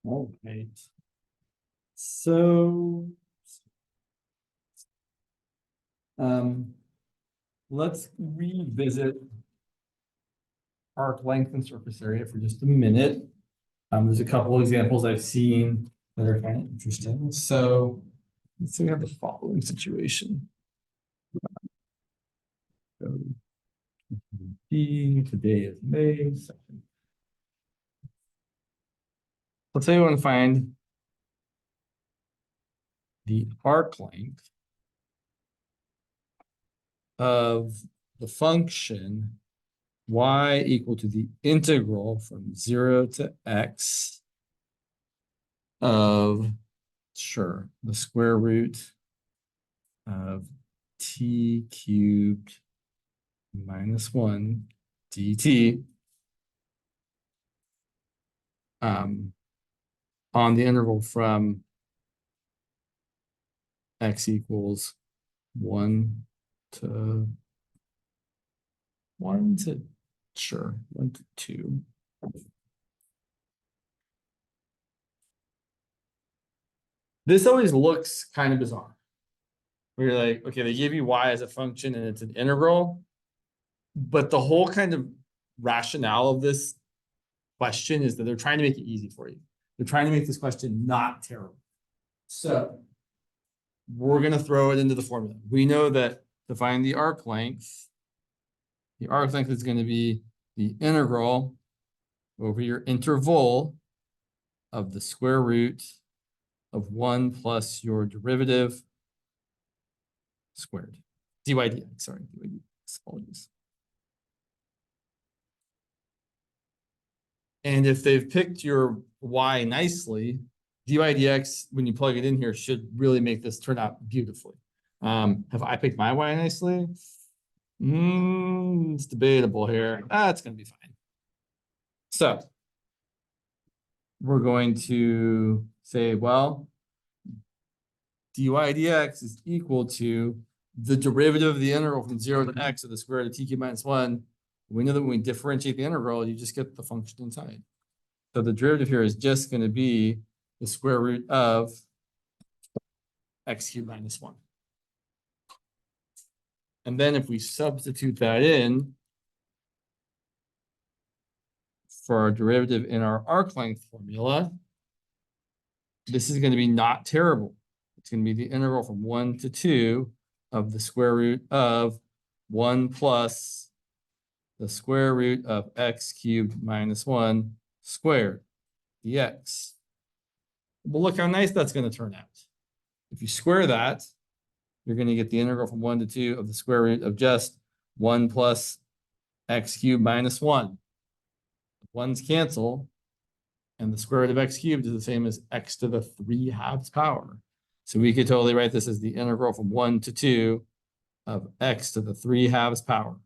All right. So let's revisit arc length and surface area for just a minute. There's a couple examples I've seen that are kind of interesting. So let's say we have the following situation. Today is May 2nd. Let's say we want to find the arc length of the function y equal to the integral from 0 to x of, sure, the square root of t cubed minus 1 dt on the interval from x equals 1 to 2. This always looks kind of bizarre. Where you're like, okay, they give you y as a function and it's an integral, but the whole kind of rationale of this question is that they're trying to make it easy for you. They're trying to make this question not terrible. So we're going to throw it into the formula. We know that to find the arc length is going to be the integral over your interval of the square root of 1 plus your derivative squared. dy dx, sorry, dy dx, apologies. And if they've picked your y nicely, dy dx, when you plug it in here, should really make this turn out beautifully. Have I picked my y nicely? It's debatable here. It's going to be fine. So we're going to say, well, dy dx is equal to the derivative of the integral from 0 to x of the square root of t cubed minus 1. We know that when we differentiate the integral, you just get the function inside. So the derivative here is just going to be the square root of x cubed minus 1. And then if we substitute that in for our derivative in our arc length formula, this is going to be not terrible. It's going to be the integral from 1 to 2 of the square root of 1 plus the square root of x cubed minus 1 squared dx. Well, look how nice that's going to turn out. If you square that, you're going to get the integral from 1 to 2 of the square root of just 1 plus x cubed minus 1. Ones cancel, and the square root of x cubed is the same as x to the 3/2 power. So we could totally write this as the integral from 1 to 2 of x to the 3/2 power.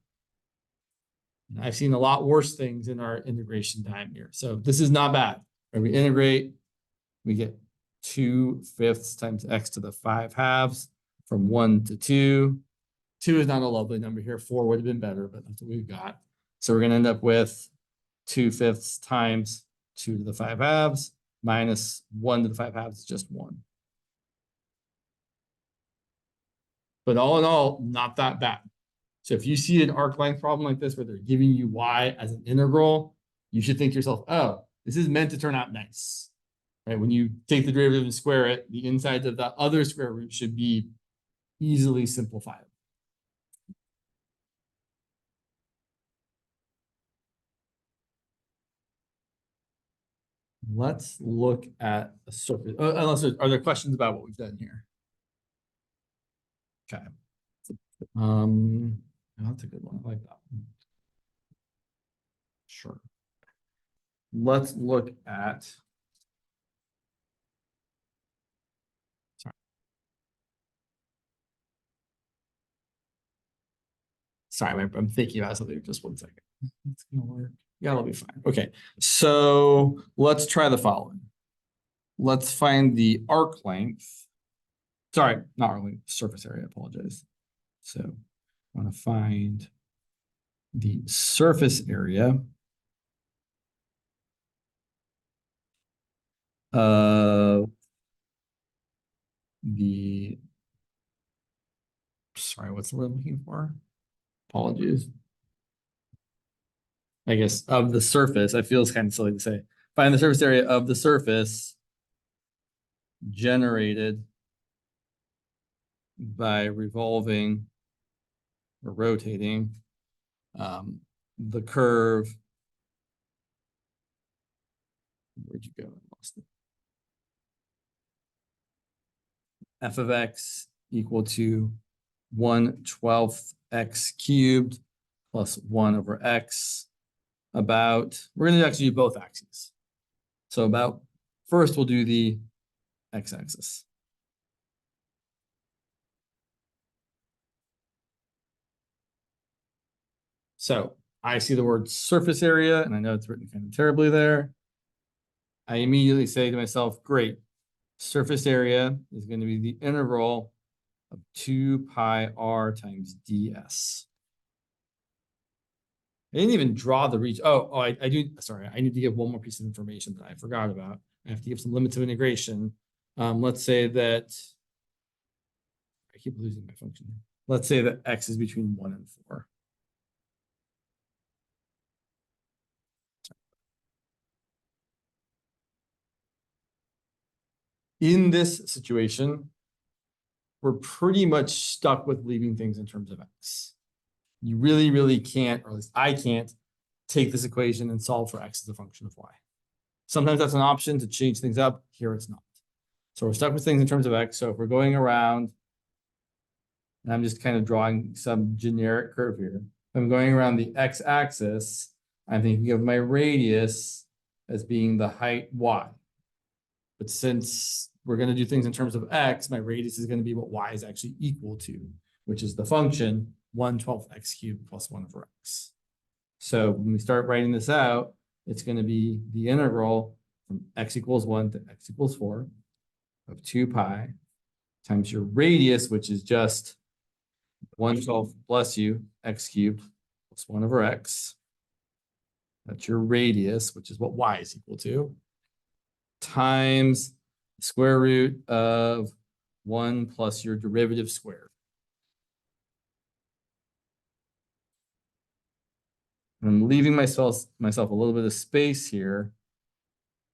And I've seen a lot worse things in our integration time here. So this is not bad. When we integrate, we get 2/5 times x to the 5/2 from 1 to 2. 2 is not a lovely number here. 4 would have been better, but that's what we've got. So we're going to end up with 2/5 times 2 to the 5/2 minus 1 to the 5/2 is just 1. But all in all, not that bad. So if you see an arc length problem like this where they're giving you y as an integral, you should think to yourself, oh, this is meant to turn out nice. Right? When you take the derivative and square it, the inside of the other square root should be easily simplifiable. Let's look at the surface. Are there questions about what we've done here? Okay. That's a good one. I like that one. Sure. Let's look at. Sorry, I'm thinking about something. Just 1 second. It's gonna work. Yeah, it'll be fine. Okay, so let's try the following. Let's find the arc length. Sorry, not arc length, surface area. I apologize. So I want to find the surface area of the, sorry, what's the word I'm looking for? Apologies. I guess of the surface. I feel it's kind of silly to say. Find the surface area of the surface generated by revolving or rotating the curve. Where'd you go? I lost it. F of x equal to 1/12 x cubed plus 1 over x about, we're going to actually do both axes. So about, first we'll do the x-axis. So I see the word surface area, and I know it's written kind of terribly there. I immediately say to myself, great, surface area is going to be the integral of 2 pi r times ds. I didn't even draw the reach. I do. Sorry, I need to give one more piece of information that I forgot about. I have to give some limits of integration. Let's say that, I keep losing my function. Let's say that x is between 1 and 4. In this situation, we're pretty much stuck with leaving things in terms of x. You really, really can't, or at least I can't, take this equation and solve for x as a function of y. Sometimes that's an option to change things up. Here it's not. So we're stuck with things in terms of x. So if we're going around, and I'm just kind of drawing some generic curve here. If I'm going around the x-axis, I'm thinking of my radius as being the height y. But since we're going to do things in terms of x, my radius is going to be what y is actually equal to, which is the function 1/12 x cubed plus 1 over x. So when we start writing this out, it's going to be the integral from x equals 1 to x equals 4 of 2 pi times your radius, which is just 1/12 plus u x cubed plus 1 over x. That's your radius, which is what y is equal to, times the square root of 1 plus your derivative squared. I'm leaving myself a little bit of space here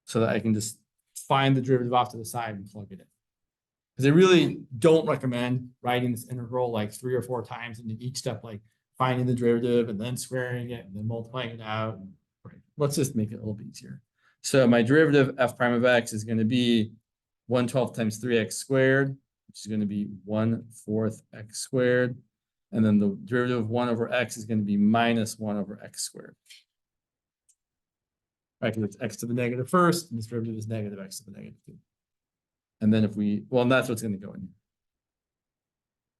so that I can just find the derivative off to the side and plug it in. Because I really don't recommend writing this integral like 3 or 4 times, and in each step, like finding the derivative and then squaring it and then multiplying it out. Right. Let's just make it a little bit easier. So my derivative f prime of x is going to be 1/12 times 3x squared, which is going to be 1/4 x squared. And then the derivative of 1 over x is going to be minus 1 over x squared. Right, because it's x to the negative first, and this derivative is negative x to the negative 2. And then if we, well, that's what's going to go in here.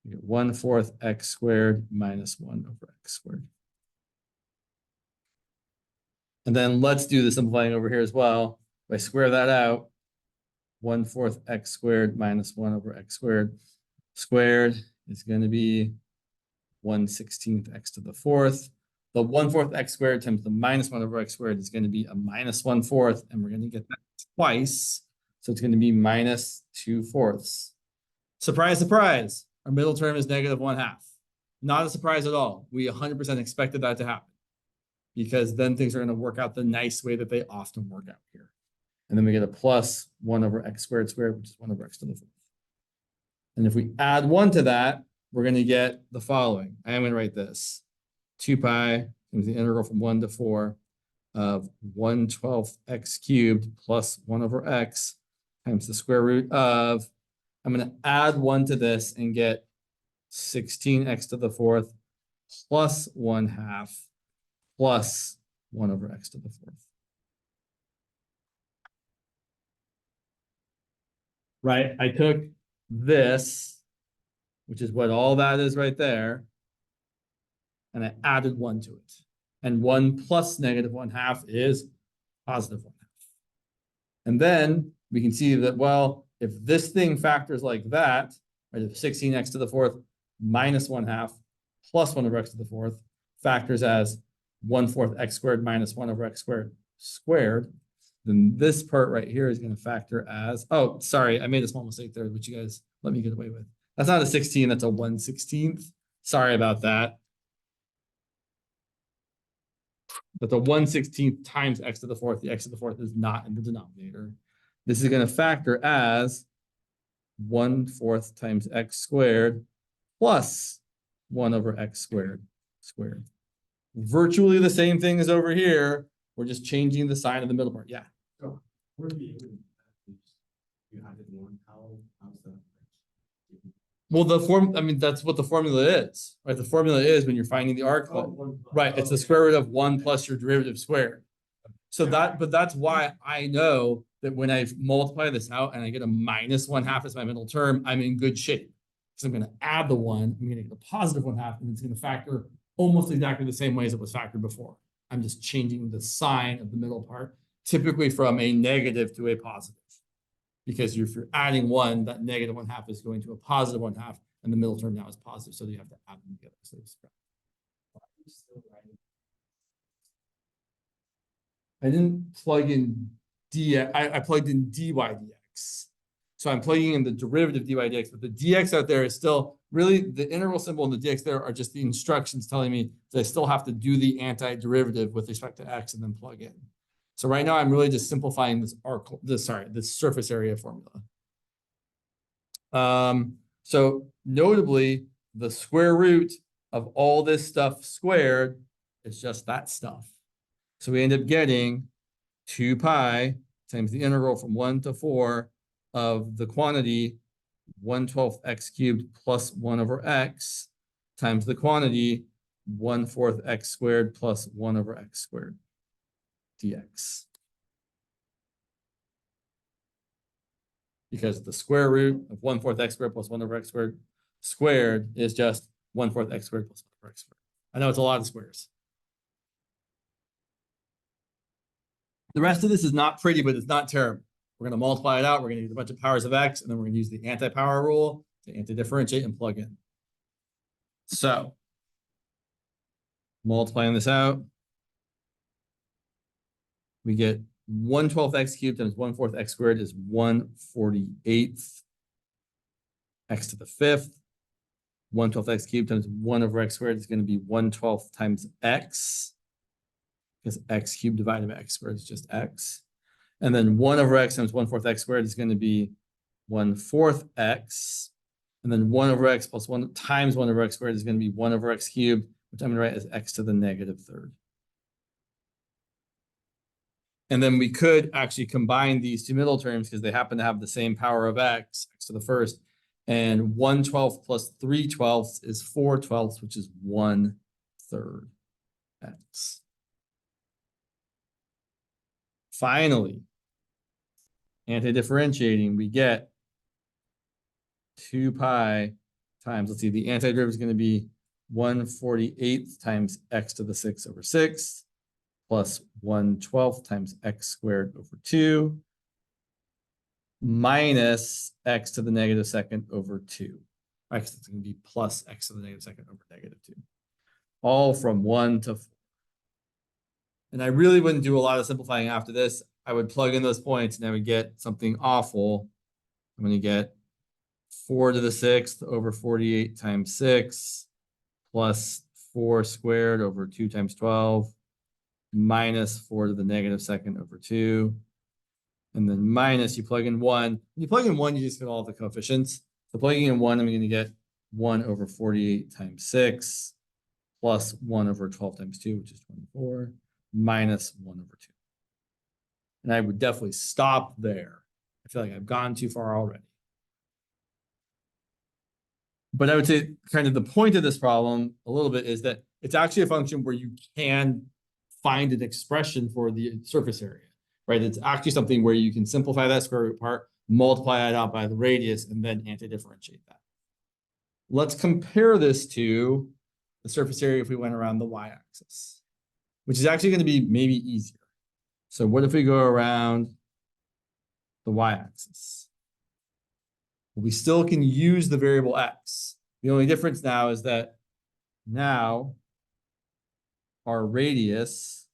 You get 1/4 x squared minus 1 over x squared. And then let's do the simplifying over here as well. If I square that out, 1/4 x squared minus 1 over x squared is going to be 1/16 x to the 4th. The 1/4 x squared times the minus 1 over x squared is going to be a minus 1/4, and we're going to get that twice. So it's going to be minus 2/4. Surprise, surprise. Our middle term is negative 1/2. Not a surprise at all. We 100% expected that to happen, because then things are going to work out the nice way that they often work out here. And then we get a plus 1 over x squared, which is 1 over x to the 4th. And if we add 1 to that, we're going to get the following. I am going to write this. 2 pi is the integral from 1 to 4 of 1/12 x cubed plus 1 over x times the square root of, I'm going to add 1 to this and get 16x to the 4th plus 1/2 plus 1 over x to the 4th. Right, I took this, which is what all that is right there, and I added 1 to it. And 1 plus negative 1/2 is positive 1/2. And then we can see that, well, if this thing factors like that, right, if 16x to the 4th minus 1/2 plus 1 over x to the 4th factors as 1/4 x squared minus 1 over x squared, then this part right here is going to factor as, oh, sorry, I made a small mistake there, which you guys let me get away with. That's not a 16, that's a 1/16. Sorry about that. But the 1/16 times x to the fourth, the x to the fourth is not in the denominator. This is going to factor as 1/4 times x squared plus 1 over x squared. Virtually the same thing as over here. We're just changing the sign of the middle part. Yeah. So where do you added one? How's that? Well, I mean, that's what the formula is, right? The formula is when you're finding the arc length, right? It's the square root of 1 plus your derivative squared. So but that's why I know that when I multiply this out and I get a -1/2 as my middle term, I'm in good shape. So I'm going to add the 1, I'm going to get a positive 1/2, and it's going to factor almost exactly the same way as it was factored before. I'm just changing the sign of the middle part, typically from a negative to a positive. Because if you're adding 1, that negative 1/2 is going to a positive 1/2, and the middle term now is positive, so you have to add them together. So I didn't plug in I plugged in dy dx. So I'm plugging in the derivative dy dx, but the dx out there is still really the integral symbol and the dx there are just the instructions telling me that I still have to do the antiderivative with respect to x and then plug in. So right now I'm really just simplifying this surface area formula. So notably, the square root of all this stuff squared is just that stuff. So we end up getting 2 pi times the integral from 1 to 4 of the quantity 1/12 x cubed plus 1 over x times the quantity 1/4 x squared plus 1 over x squared dx. Because the square root of 1/4 x squared plus 1 over x squared is just 1/4 x squared plus 1 over x squared. I know it's a lot of squares. The rest of this is not pretty, but it's not terrible. We're going to multiply it out. We're going to use a bunch of powers of x, and then we're going to use the anti-power rule to anti-differentiate and plug in. So, multiplying this out, we get 1/12 x cubed times 1/4 x squared is 1/48 x to the 5th. 1/12 x cubed times 1 over x squared is going to be 1/12 times x, because x cubed divided by x squared is just x. And then 1 over x times 1/4 x squared is going to be 1/4 x. And then 1 over x plus 1 times 1 over x squared is going to be 1 over x cubed, which I'm going to write as x to the -3rd. And then we could actually combine these two middle terms because they happen to have the same power of x, x to the 1st. And 1/12 plus 3/12 is 4/12, which is 1/3 x. Finally, anti-differentiating, we get 2 pi times, let's see, the antiderivative is going to be 1/48 times x to the 6 over 6 plus 1/12 times x squared over 2 minus x to the -2nd over 2. X is going to be plus x to the -2nd over -2. All from 1 to 4. And I really wouldn't do a lot of simplifying after this. I would plug in those points and I would get something awful. I'm going to get 4 to the 6th over 48 times 6 plus 4 squared over 2 times 12 minus 4 to the -2nd over 2. And then minus, you plug in 1. When you plug in 1, you just get all the coefficients. So plugging in 1, I'm going to get 1 over 48 times 6 plus 1 over 12 times 2, which is 24, minus 1 over 2. And I would definitely stop there. I feel like I've gone too far already. But I would say kind of the point of this problem a little bit is that it's actually a function where you can find an expression for the surface area, right? It's actually something where you can simplify that square root part, multiply it out by the radius, and then anti-differentiate that. Let's compare this to the surface area if we went around the y-axis, which is actually going to be maybe easier. So what if we go around the y-axis? We still can use the variable x. The only difference now is that now our radius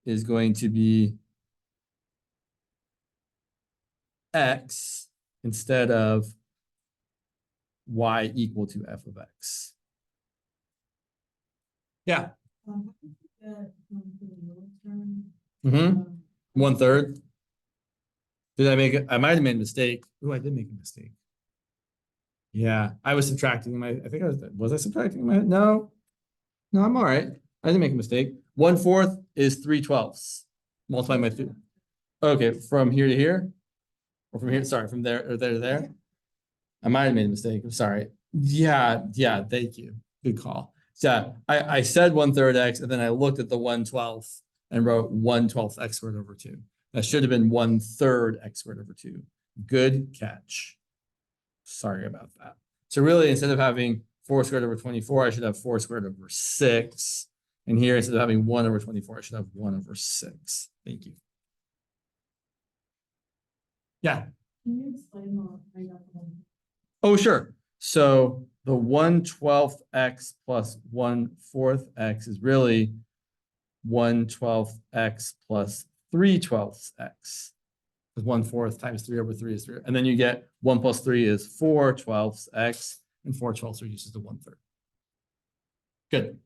is going to be x instead of y equal to f of x. Yeah. Mm-hmm. 1/3. Did I make it? I might have made a mistake. Oh, I did make a mistake. Yeah, I was subtracting my, I think was I subtracting my, no, I'm all right. I didn't make a mistake. 1/4 is 3/12. Multiply my two. Okay, from here to here, or from here, sorry, from there or there to there. I might have made a mistake. I'm sorry. Yeah, thank you. Good call. So I said 1/3 x, and then I looked at the 1/12 and wrote 1/12 x squared over 2. That should have been 1/3 x squared over 2. Good catch. Sorry about that. So really, instead of having 4 squared over 24, I should have 4 squared over 6. And here, instead of having 1 over 24, I should have 1 over 6. Thank you. Yeah. Can you explain what I got from? Oh, sure. So the 1/12 x plus 1/4 x is really 1/12 x plus 3/12 x. Because 1/4 times 3 over 3 is 3. And then you get 1 plus 3 is 4/12 x, and 4/12 reduces to 1/3. Good.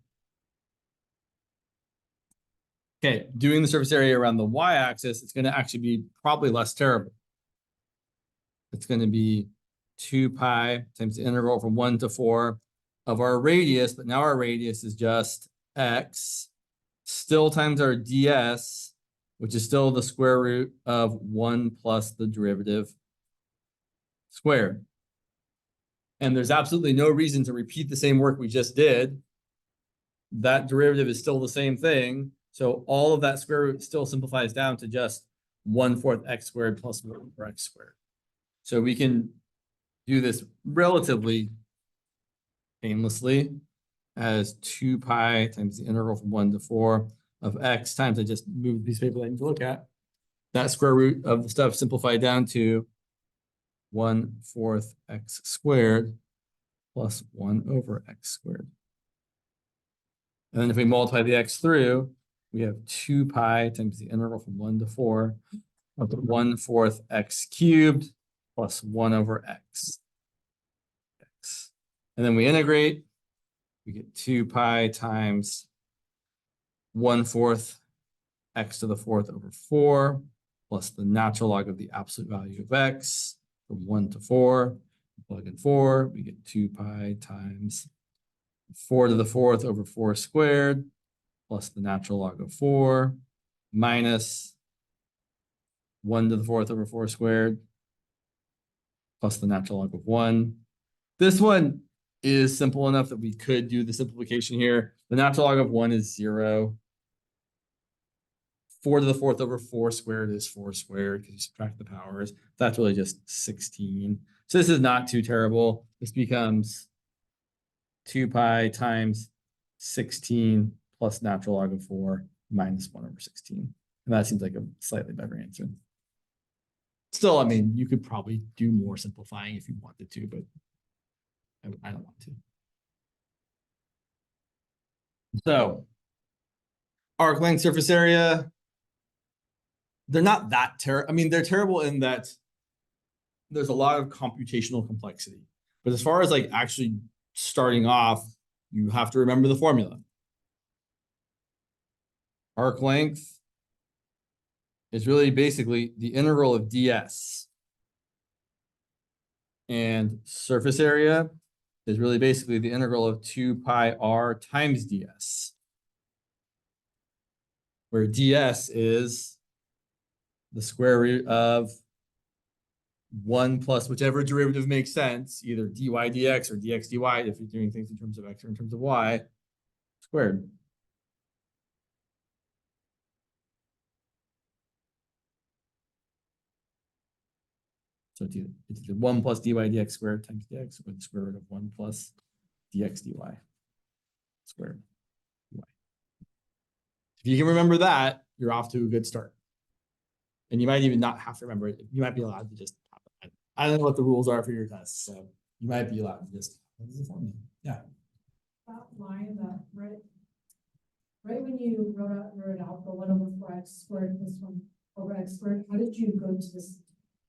Okay, doing the surface area around the y-axis, it's going to actually be probably less terrible. It's going to be 2 pi times the integral from 1 to 4 of our radius, but now our radius is just x, still times our ds, which is still the square root of 1 plus the derivative squared. And there's absolutely no reason to repeat the same work we just did. That derivative is still the same thing. So all of that square root still simplifies down to just 1/4 x squared plus 1 over x squared. So we can do this relatively painlessly as 2 pi times the integral from 1 to 4 of x times, I just moved a piece of paper that I need to look at. That square root of the stuff simplified down to 1/4 x squared plus 1 over x squared. And then if we multiply the x through, we have 2 pi times the integral from 1 to 4 of 1/4 x cubed plus 1 over x. And then we integrate, we get 2 pi times 1/4 x to the 4th over 4 plus the natural log of the absolute value of x from 1 to 4. Plug in 4, we get 2 pi times 4 to the 4th over 4 squared plus the natural log of 4 minus 1 to the 4th over 4 squared plus the natural log of 1. This one is simple enough that we could do the simplification here. The natural log of 1 is 0. 4 to the 4th over 4 squared is 4 squared because you subtract the powers. That's really just 16. So this is not too terrible. This becomes 2 pi times 16 plus natural log of 4 minus 1 over 16. And that seems like a slightly better answer. Still, I mean, you could probably do more simplifying if you wanted to, but I don't want to. So, arc length, surface area, they're not that terrible. I mean, they're terrible in that there's a lot of computational complexity. But as far as like actually starting off, you have to remember the formula. Arc length is really basically the integral of ds. And surface area is really basically the integral of 2 pi r times ds. Where ds is the square root of 1 plus whichever derivative makes sense, either dy dx or dx dy, if you're doing things in terms of x or in terms of y, squared. So it's either 1 plus dy dx squared times dx, or the square root of 1 plus dx dy squared. If you can remember that, you're off to a good start. And you might even not have to remember it. You might be allowed to just, I don't know what the rules are for your tests, so you might be allowed to just, what is the formula? Yeah. That line that right when you wrote it out, the 1 over 4x squared plus 1 over x squared, how did you go to this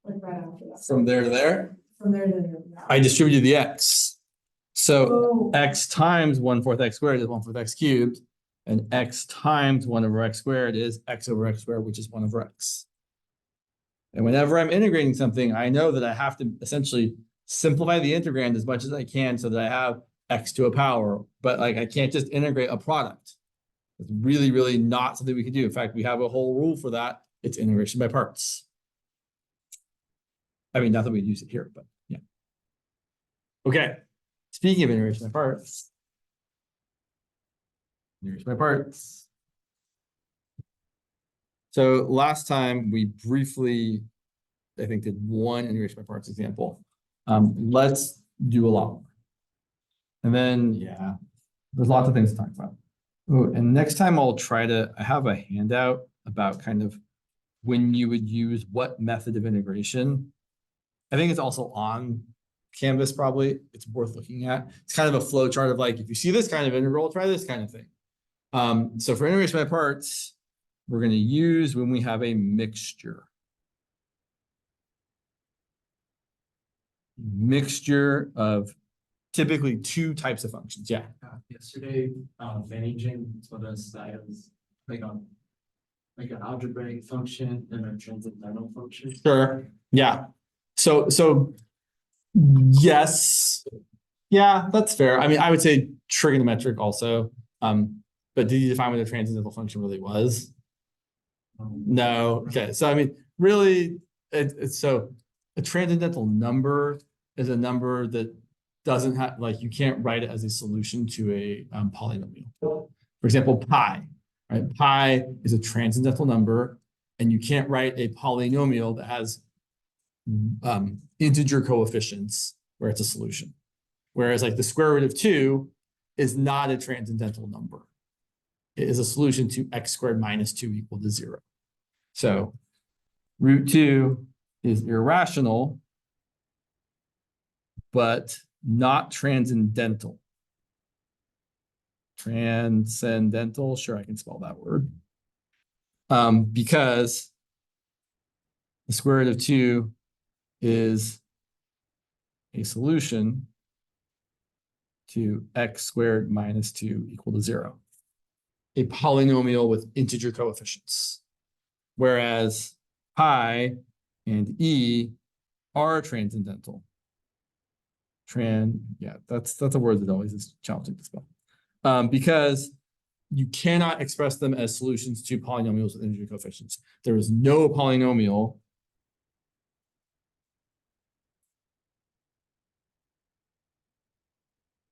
like right after that. From there to there, From there to there. Yeah. I distributed the x. So Oh. x times 1/4 x squared is 1/4 x cubed. And x times 1/x squared is x over x squared, which is 1/x. And whenever I'm integrating something, I know that I have to essentially simplify the integrand as much as I can so that I have x to a power. But like I can't just integrate a product. It's really, really not something we can do. In fact, we have a whole rule for that. It's integration by parts. I mean, not that we'd use it here, but yeah. Okay. Speaking of integration by parts. Integration by parts. So last time we briefly, I think, did one integration by parts example. Let's do a lot more. And then, yeah, there's lots of things to talk about. Oh, and next time I'll try to, I have a handout about kind of when you would use what method of integration. I think it's also on Canvas probably. It's worth looking at. It's kind of a flow chart of like, if you see this kind of integral, try this kind of thing. So for integration by parts, we're going to use when we have a mixture. Mixture of typically two types of functions. Yeah. Yesterday, managing for us items like an algebraic function and a transcendental function. Sure. Yeah. So yes. Yeah, that's fair. I mean, I would say trigonometric also. But did you define what a transcendental function really was? No. Okay. So I mean, really, it's so a transcendental number is a number that doesn't have, like, you can't write it as a solution to a polynomial. For example, pi, right? Pi is a transcendental number, and you can't write a polynomial that has integer coefficients where it's a solution. Whereas like the square root of 2 is not a transcendental number. It is a solution to x squared minus 2 equal to 0. So root 2 is irrational, but not transcendental. Transcendental, sure, I can spell that word. Because the square root of 2 is a solution to x squared minus 2 equal to 0. A polynomial with integer coefficients. Whereas pi and e are transcendental. Yeah, that's a word that always is challenging to spell. Because you cannot express them as solutions to polynomials with integer coefficients. There is no polynomial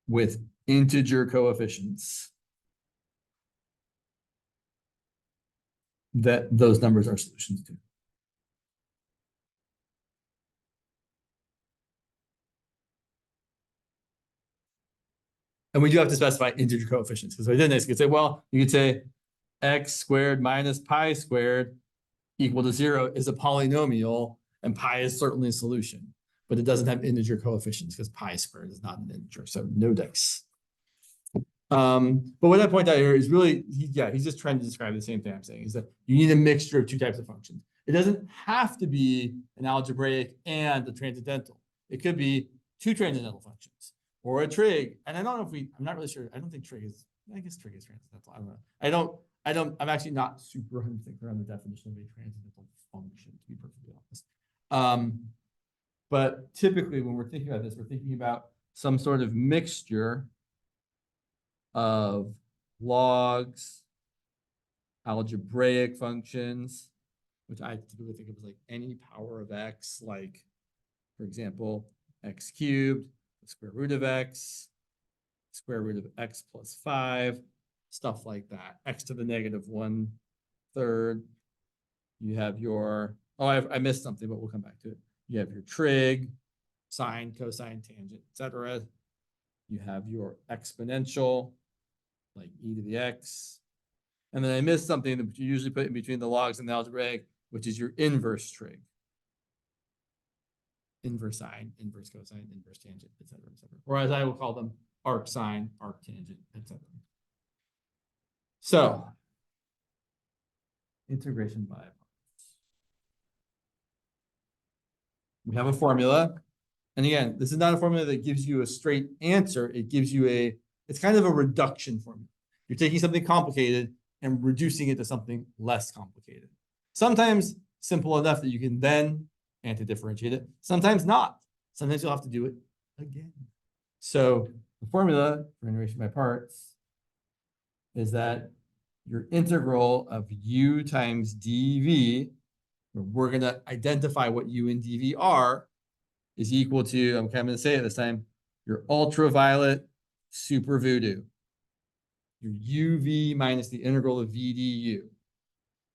with integer coefficients that those numbers are solutions to. And we do have to specify integer coefficients, because if I did this, you could say, well, you could say x squared minus pi squared equal to 0 is a polynomial, and pi is certainly a solution, but it doesn't have integer coefficients because pi squared is not an integer, so no dice. But what I point out here is really, he's just trying to describe the same thing I'm saying, is that you need a mixture of two types of functions. It doesn't have to be an algebraic and a transcendental. It could be two transcendental functions or a trig. And I don't know if I'm not really sure. I don't think trig is, I guess trig is transcendental. I don't know. I'm actually not super 100% clear on the definition of a transcendental function, to be perfectly honest. But typically when we're thinking about this, we're thinking about some sort of mixture of logs, algebraic functions, which I typically think of as like any power of x, like, for example, x cubed, the square root of x, square root of x plus 5, stuff like that. X to the negative 1/3. You have your, oh, I missed something, but we'll come back to it. You have your trig, sine, cosine, tangent, etc. You have your exponential, like e to the x. And then I missed something that you usually put in between the logs and the algebraic, which is your inverse trig. Inverse sine, inverse cosine, inverse tangent, etc., etc. Or as I will call them, arc sine, arc tangent, etc. So, integration by parts. we have a formula. And again, this is not a formula that gives you a straight answer. It gives you it's kind of a reduction formula. You're taking something complicated and reducing it to something less complicated. Sometimes simple enough that you can then anti-differentiate it. Sometimes not. Sometimes you'll have to do it again. So the formula for integration by parts is that your integral of u times dv, where we're going to identify what u and dv are, is equal to, I'm going to say it this time, your ultraviolet super voodoo. Your uv minus the integral of v du.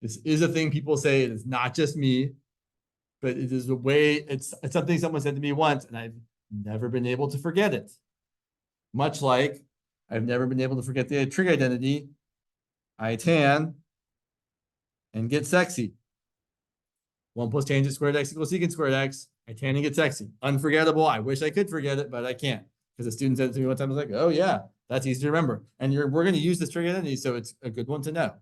This is a thing people say. It is not just me, but it is a way, it's something someone said to me once, and I've never been able to forget it. Much like I've never been able to forget the trig identity. I tan and get sexy. 1 plus tangent squared x equals secant squared x. I tan and get sexy. Unforgettable. I wish I could forget it, but I can't. Because the student said it to me one time, I was like, oh yeah, that's easy to remember. And we're going to use this trig identity, so it's a good one to know.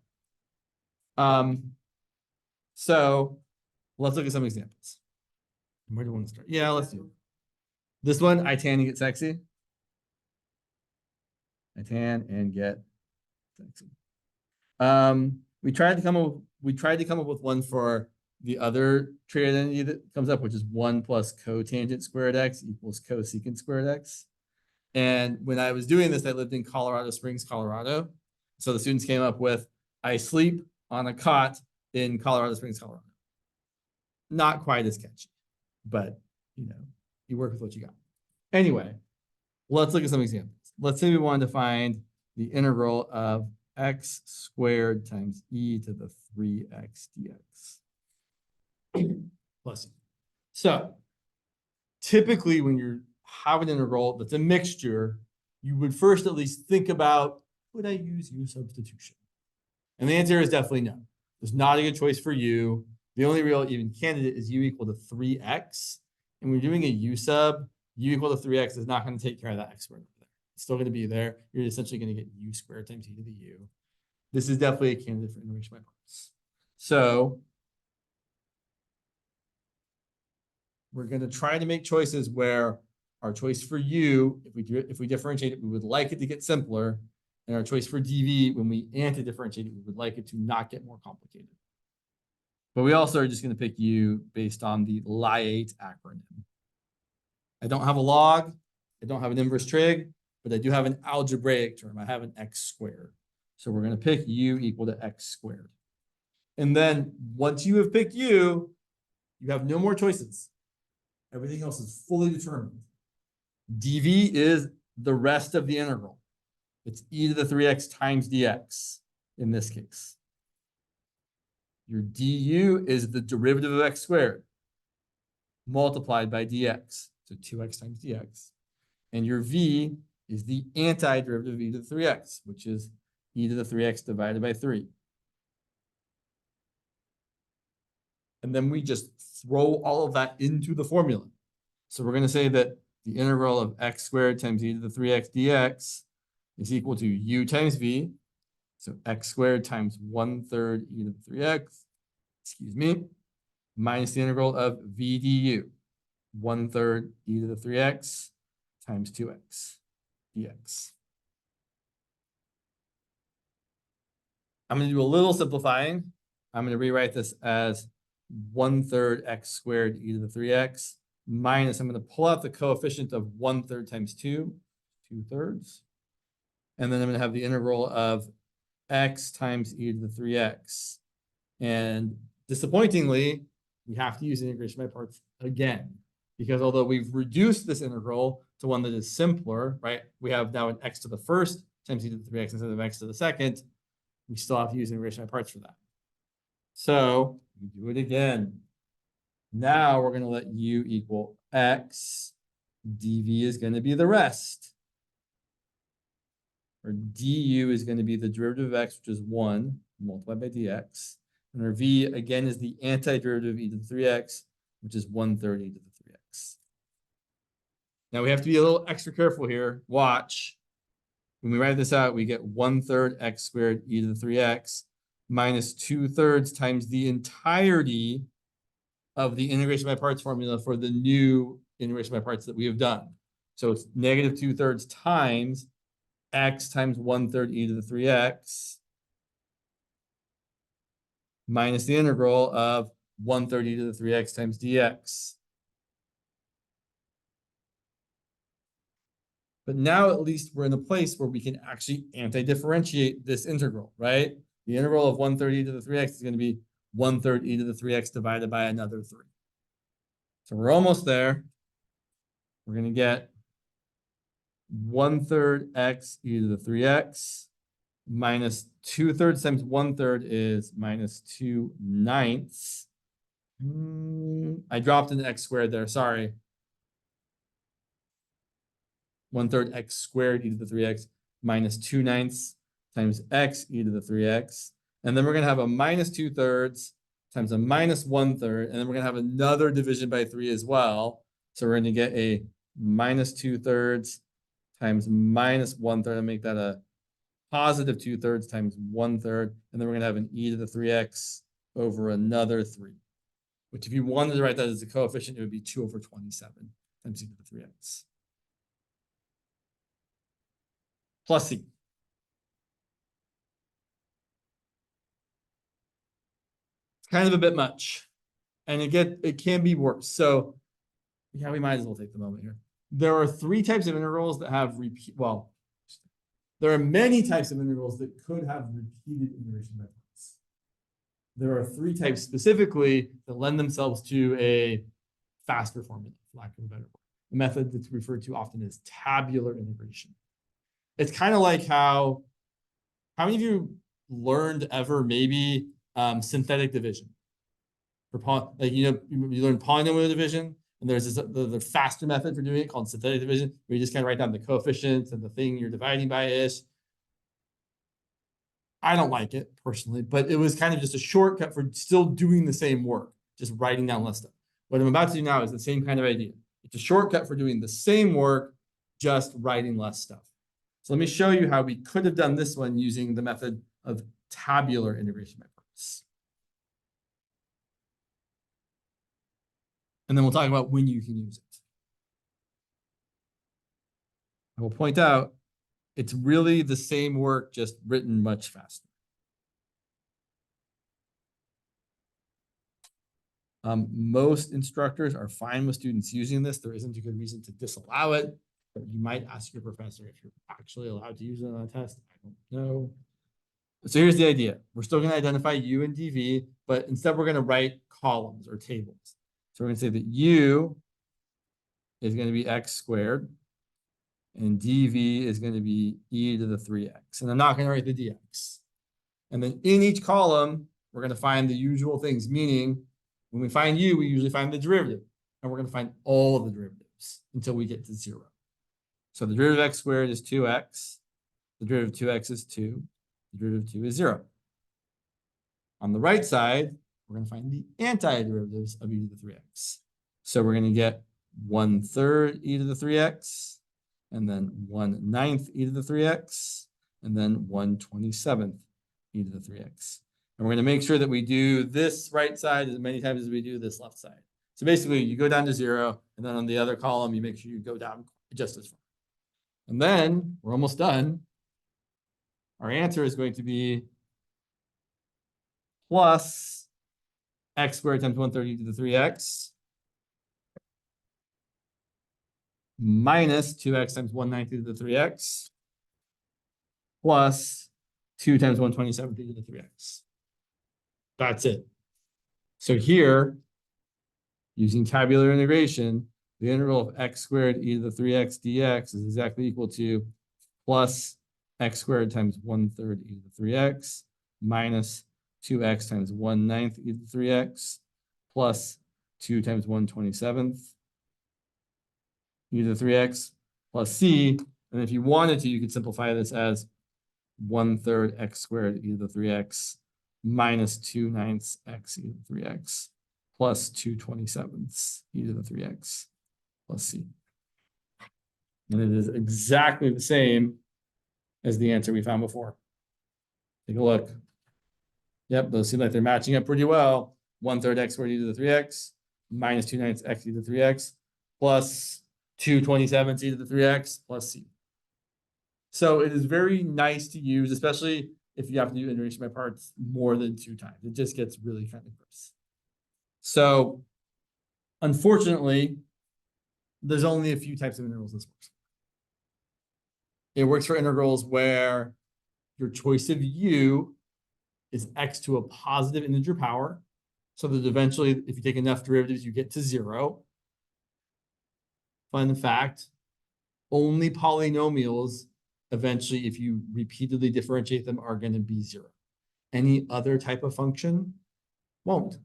So let's look at some examples. Where do we want to start? Yeah, let's do it. This one, I tan and get sexy. I tan and get sexy. We tried to come up with one for the other trig identity that comes up, which is 1 plus cotangent squared x equals cosecant squared x. And when I was doing this, I lived in Colorado Springs, Colorado. So the students came up with, I sleep on a cot in Colorado Springs, Colorado. Not quite as catchy, but you work with what you got. Anyway, let's look at some examples. Let's say we wanted to find the integral of x squared times e to the 3x dx plus e. So typically when you have an integral that's a mixture, you would first at least think about, would I use u substitution? And the answer is definitely no. There's not a good choice for u. The only real even candidate is u equal to 3x. And when you're doing a u sub, u equal to 3x is not going to take care of that x squared over there. It's still going to be there. You're essentially going to get u squared times e to the u. This is definitely a candidate for integration by parts. So we're going to try to make choices where our choice for u, if we differentiate it, we would like it to get simpler. And our choice for dv, when we anti-differentiate it, we would like it to not get more complicated. But we also are just going to pick u based on the LIATE acronym. I don't have a log. I don't have an inverse trig, but I do have an algebraic term. I have an x squared. So we're going to pick u equal to x squared. And then once you have picked u, you have no more choices. Everything else is fully determined. dv is the rest of the integral. It's e to the 3x times dx in this case. Your du is the derivative of x squared multiplied by dx. So 2x times dx. And your v is the antiderivative of e to the 3x, which is e to the 3x divided by 3. And then we just throw all of that into the formula. So we're going to say that the integral of x squared times e to the 3x dx is equal to u times v. So x squared times 1/3 e to the 3x, minus the integral of v du, 1/3 e to the 3x times 2x dx. I'm going to do a little simplifying. I'm going to rewrite this as 1/3 x squared e to the 3x minus, I'm going to pull out the coefficient of 1/3 times 2, 2/3. And then I'm going to have the integral of x times e to the 3x. And disappointingly, we have to use integration by parts again, because although we've reduced this integral to one that is simpler, right? We have now an x to the first times e to the 3x instead of x to the second. We still have to use integration by parts for that. So we do it again. Now we're going to let u equal x. dv is going to be the rest. Or du is going to be the derivative of x, which is 1 multiplied by dx. And our v, again, is the antiderivative of e to the 3x, which is 1/3 e to the 3x. Now we have to be a little extra careful here. Watch. When we write this out, we get 1/3 x squared e to the 3x minus 2/3 times the entirety of the integration by parts formula for the new integration by parts that we have done. So it's negative 2/3 times x times 1/3 e to the 3x minus the integral of 1/3 e to the 3x times dx. But now at least we're in a place where we can actually anti-differentiate this integral, right? The integral of 1/3 e to the 3x is going to be 1/3 e to the 3x divided by another 3. So we're almost there. We're going to get 1/3 x e to the 3x minus 2/3 times 1/3 is minus 2/9. I dropped an x squared there, sorry. 1/3 x squared e to the 3x minus 2/9 times x e to the 3x. And then we're going to have a minus 2/3 times a minus 1/3. And then we're going to have another division by 3 as well. So we're going to get a minus 2/3 times minus 1/3 and make that a positive 2/3 times 1/3. And then we're going to have an e to the 3x over another 3. Which if you wanted to write that as a coefficient, it would be 2/27 times e to the 3x. Plus c. It's kind of a bit much. And it can be worse. So yeah, we might as well take the moment here. There are 3 types of integrals that have there are many types of integrals that could have repeated integration by parts. There are 3 types specifically that lend themselves to a faster formula, for lack of a better word. The method that's referred to often as tabular integration. It's kind of like how many of you learned ever maybe synthetic division? You learn polynomial division, and there's the faster method for doing it called synthetic division, where you just kind of write down the coefficients and the thing you're dividing by is. I don't like it personally, but it was kind of just a shortcut for still doing the same work, just writing down less stuff. What I'm about to do now is the same kind of idea. It's a shortcut for doing the same work, just writing less stuff. So let me show you how we could have done this one using the method of tabular integration by parts. And then we'll talk about when you can use it. I will point out it's really the same work, just written much faster. Most instructors are fine with students using this. There isn't a good reason to disallow it, but you might ask your professor if you're actually allowed to use it on a test. I don't know. So here's the idea. We're still going to identify U and dV, but instead we're going to write columns or tables. So we're going to say that U is going to be x squared, and dV is going to be e to the 3x. And I'm not going to write the dx. And then in each column, we're going to find the usual things, meaning when we find U, we usually find the derivative. And we're going to find all of the derivatives until we get to 0. So the derivative of x squared is 2x. The derivative of 2x is 2. The derivative of 2 is 0. On the right side, we're going to find the antiderivatives of e to the 3x. So we're going to get 1/3 e to the 3x, and then 1/9 e to the 3x, and then 1/27 e to the 3x. And we're going to make sure that we do this right side as many times as we do this left side. So basically, you go down to 0, and then on the other column, you make sure you go down just as far. And then we're almost done. Our answer is going to be plus x squared times 1/3 e to the 3x minus 2x times 1/9 e to the 3x plus 2 times 1/27 e to the 3x. That's it. So here, using tabular integration, the integral of x squared e to the 3x dx is exactly equal to plus x squared times 1/3 e to the 3x minus 2x times 1/9 e to the 3x plus 2 times 1/27 e to the 3x plus c. And if you wanted to, you could simplify this as 1/3 x squared e to the 3x minus 2/9 x e to the 3x plus 2/27 e to the 3x plus c. And it is exactly the same as the answer we found before. Take a look. Yep, those seem like they're matching up pretty well. 1/3 x squared e to the 3x minus 2/9 x e to the 3x plus 2/27 e to the 3x plus c. So it is very nice to use, especially if you have to do iteration by parts more than 2 times. It just gets really kind of gross. So unfortunately, there's only a few types of integrals this works. It works for integrals where your choice of u is x to a positive integer power, so that eventually, if you take enough derivatives, you get to 0. Fun fact, only polynomials, eventually, if you repeatedly differentiate them, are going to be 0. Any other type of function won't.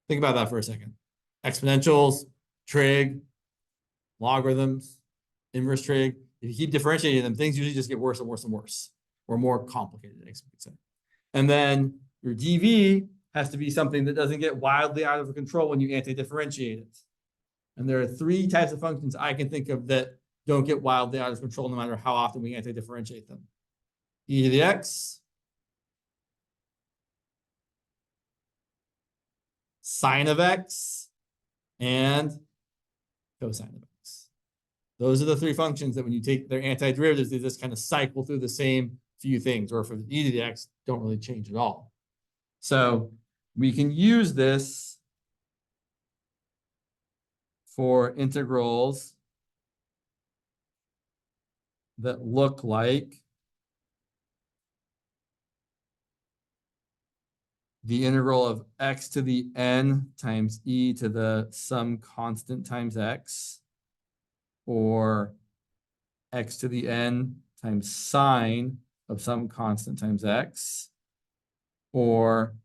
Think about that for a second. Exponentials, trig, logarithms, inverse trig. If you keep differentiating them, things usually just get worse and worse and worse, or more complicated, I could say. And then your dv has to be something that doesn't get wildly out of control when you anti-differentiate it. And there are 3 types of functions I can think of that don't get wildly out of control no matter how often we anti-differentiate them. E to the x, sine of x, and cosine of x. Those are the 3 functions that when you take their antiderivatives, they just kind of cycle through the same few things, or for e to the x, don't really change at all. So we can use this for integrals that look like the integral of x to the n times e to the some constant times x, or x to the n times sine of some constant times x, or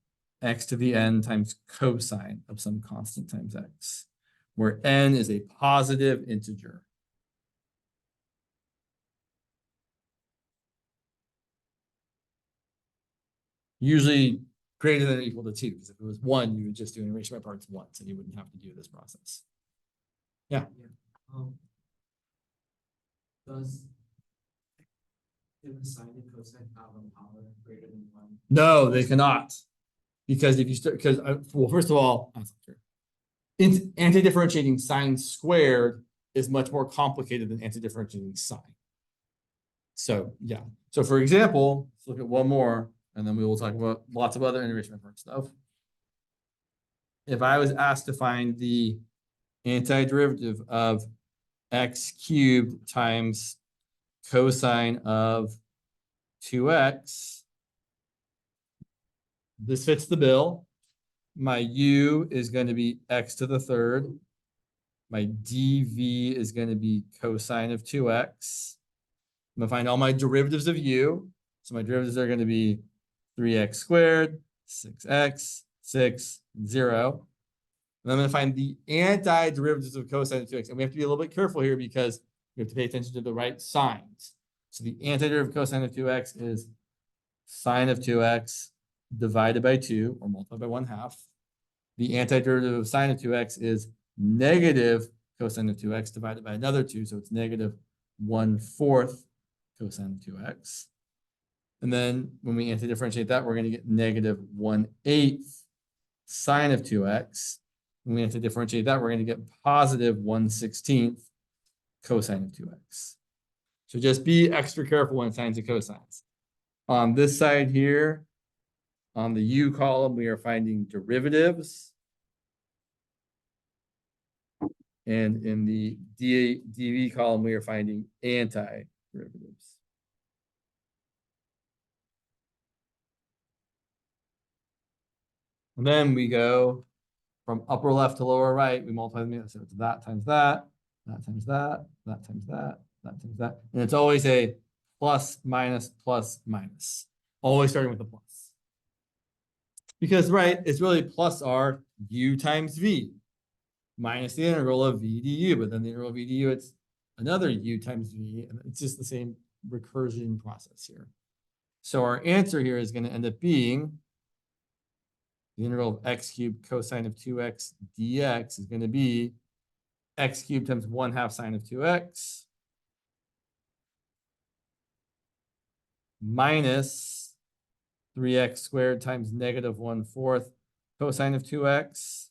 x to the n times cosine of some constant times x, where n is a positive integer. Usually greater than or equal to 2, because if it was 1, you would just do iteration by parts once, and you wouldn't have to do this process. Yeah. Does the sine and cosine have a power greater than 1? No, they cannot. Because if you start, because, well, first of all, that's not true. Anti-differentiating sine squared is much more complicated than anti-differentiating sine. So, yeah. So, for example, let's look at one more, and then we will talk about lots of other integration by parts stuff. If I was asked to find the antiderivative of x cubed times cosine of 2x, this fits the bill. My u is going to be x to the 3rd. My dv is going to be cosine of 2x. I'm going to find all my derivatives of u. So my derivatives are going to be 3x squared, 6x, 6, 0. And I'm going to find the antiderivatives of cosine of 2x. And we have to be a little bit careful here because we have to pay attention to the right signs. So the antiderivative of cosine of 2x is sine of 2x divided by 2, or multiplied by 1/2. The antiderivative of sine of 2x is negative cosine of 2x divided by another 2, so it's negative 1/4 cosine of 2x. And then when we anti-differentiate that, we're going to get negative 1/8 sine of 2x. When we anti-differentiate that, we're going to get positive 1/16 cosine of 2x. So just be extra careful when sines and cosines. On this side here, on the u column, we are finding derivatives. And in the dv column, we are finding anti-derivatives. And then we go from upper left to lower right. We multiply them. So it's that times that, that times that, that times that, that times that. And it's always a plus, minus, plus, minus. Always starting with a plus. Because, right, it's really plus r u times v minus the integral of v du. But then the integral of v du, it's another u times v. And it's just the same recursion process here. So our answer here is going to end up being the integral of x cubed cosine of 2x dx is going to be x cubed times 1/2 sine of 2x minus 3x squared times negative 1/4 cosine of 2x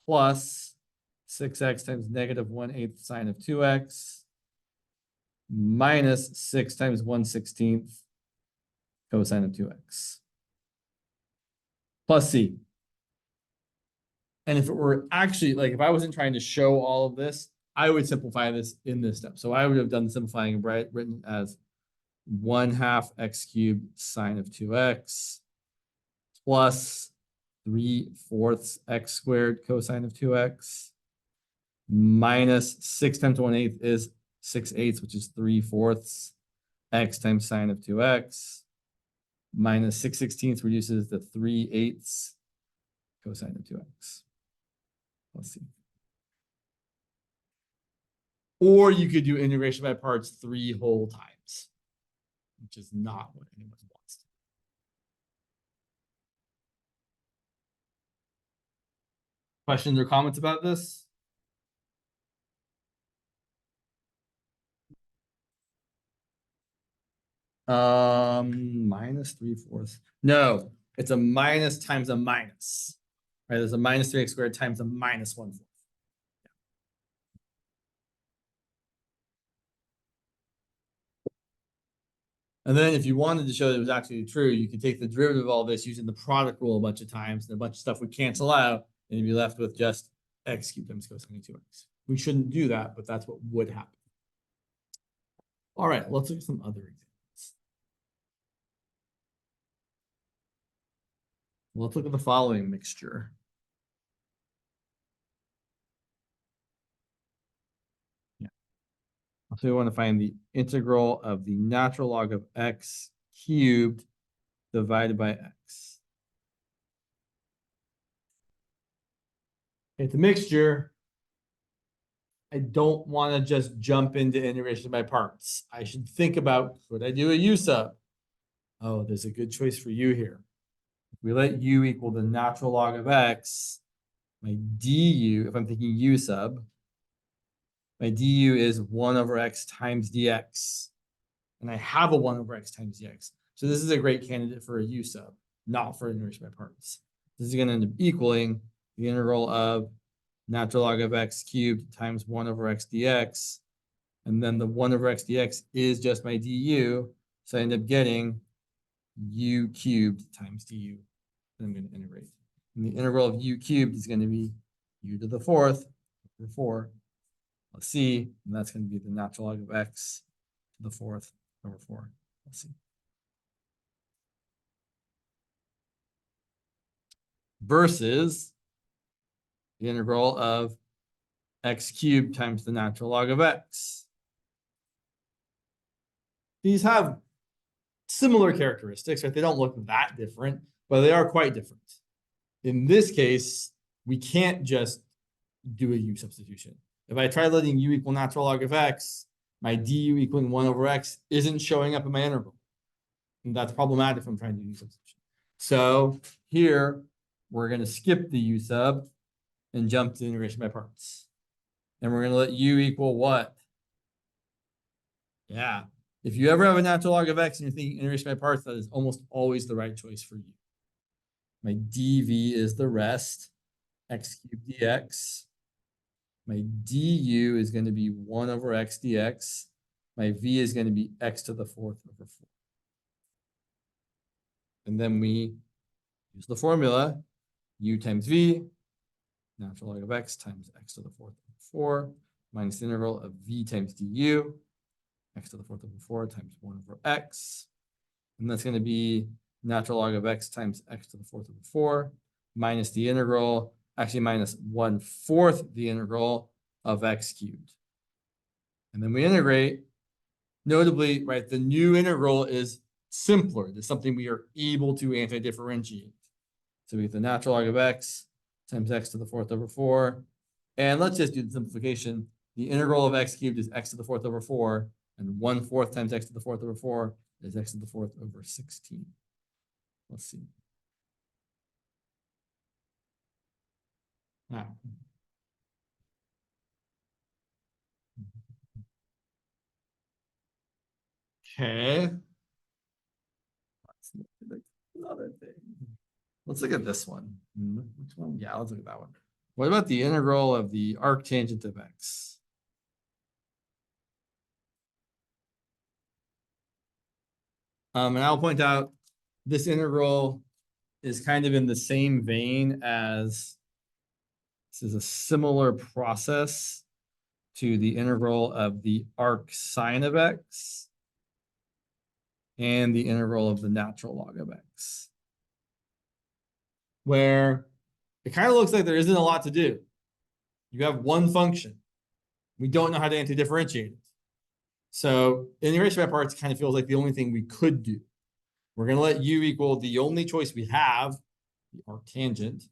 plus 6x times negative 1/8 sine of 2x minus 6 times 1/16 cosine of 2x plus c. And if it were actually, like, if I wasn't trying to show all of this, I would simplify this in this step. So I would have done the simplifying written as 1/2 x cubed sine of 2x plus 3/4 x squared cosine of 2x minus 6 times 1/8 is 6/8, which is 3/4 x times sine of 2x minus 6/16 reduces to 3/8 cosine of 2x. Let's see. Or you could do integration by parts 3 whole times, which is not what anyone wants to do. Questions or comments about this? Minus 3/4. No, it's a minus times a minus. Right, there's a minus 3x squared times a minus 1/4. And then if you wanted to show that it was actually true, you could take the derivative of all this using the product rule a bunch of times, and a bunch of stuff would cancel out, and you'd be left with just x cubed times cosine of 2x. We shouldn't do that, but that's what would happen. All right, let's look at some other examples. Let's look at the following mixture. Yeah. So we want to find the integral of the natural log of x cubed divided by x. It's a mixture. I don't want to just jump into integration by parts. I should think about, could I do a u sub? Oh, there's a good choice for u here. If we let u equal the natural log of x, my du, if I'm thinking u sub, my du is 1 over x times dx. And I have a 1 over x times dx. So this is a great candidate for a u sub, not for integration by parts. This is going to end up equaling the integral of natural log of x cubed times 1 over x dx. And then the 1 over x dx is just my du. So I end up getting u cubed times du. And I'm going to integrate. And the integral of u cubed is going to be u to the 4th over 4. Let's see. And that's going to be the natural log of x to the 4th over 4. Let's see. Versus the integral of x cubed times the natural log of x. These have similar characteristics, right? They don't look that different, but they are quite different. In this case, we can't just do a u substitution. If I try letting u equal natural log of x, my du equaling 1 over x isn't showing up in my integral. And that's problematic if I'm trying to do u substitution. So here, we're going to skip the u sub and jump to integration by parts. And we're going to let u equal what? Yeah. If you ever have a natural log of x and you're thinking integration by parts, that is almost always the right choice for you. My dv is the rest, x cubed dx. My du is going to be 1 over x dx. My v is going to be x to the 4th over 4. And then we use the formula, u times v, natural log of x times x to the 4th over 4, minus the integral of v times du, x to the 4th over 4 times 1 over x. And that's going to be natural log of x times x to the 4th over 4, minus the integral, actually minus 1/4 the integral of x cubed. And then we integrate. Notably, right, the new integral is simpler. It's something we are able to anti-differentiate. So we get the natural log of x times x to the 4th over 4. And let's just do the simplification. The integral of x cubed is x to the 4th over 4. And 1/4 times x to the 4th over 4 is x to the 4th over 16. Let's see. Now. Okay. Let's look at another thing. Let's look at this one. Which one? Yeah, let's look at that one. What about the integral of the arctangent of x? And I'll point out this integral is kind of in the same vein as, this is a similar process to the integral of the arc sine of x and the integral of the natural log of x, where it kind of looks like there isn't a lot to do. You have one function. We don't know how to anti-differentiate it. So integration by parts kind of feels like the only thing we could do. We're going to let u equal the only choice we have, the arctangent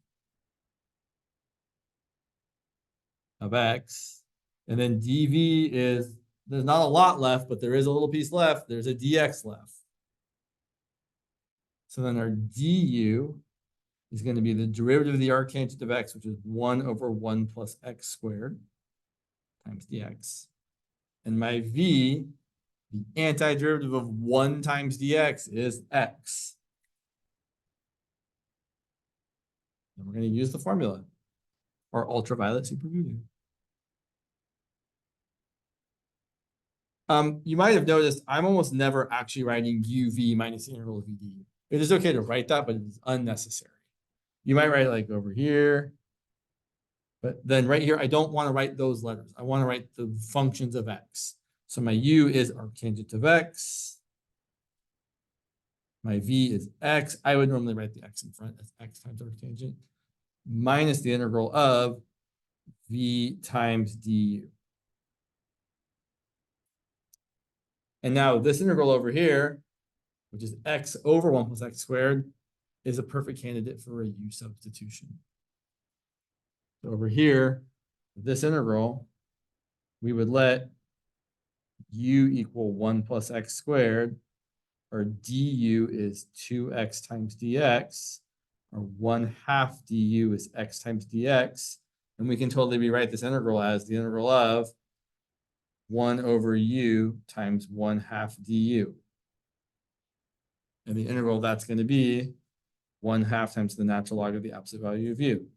of x. And then dv is, there's not a lot left, but there is a little piece left. There's a dx left. So then our du is going to be the derivative of the arctangent of x, which is 1 over 1 plus x squared times dx. And my v, the antiderivative of 1 times dx, is x. And we're going to use the formula, or ultraviolet supervoodoo. You might have noticed I'm almost never actually writing uv minus the integral of vd. It is okay to write that, but it is unnecessary. You might write like over here, but then right here, I don't want to write those letters. I want to write the functions of x. So my u is arctangent of x. My v is x. I would normally write the x in front as x times arctangent minus the integral of v times du. And now this integral over here, which is x over 1 plus x squared, is a perfect candidate for a u substitution. So over here, this integral, we would let u equal 1 plus x squared, or du is 2x times dx, or 1/2 du is x times dx. And we can totally rewrite this integral as the integral of 1 over u times 1/2 du. And the integral that's going to be 1/2 times the natural log of the absolute value of u,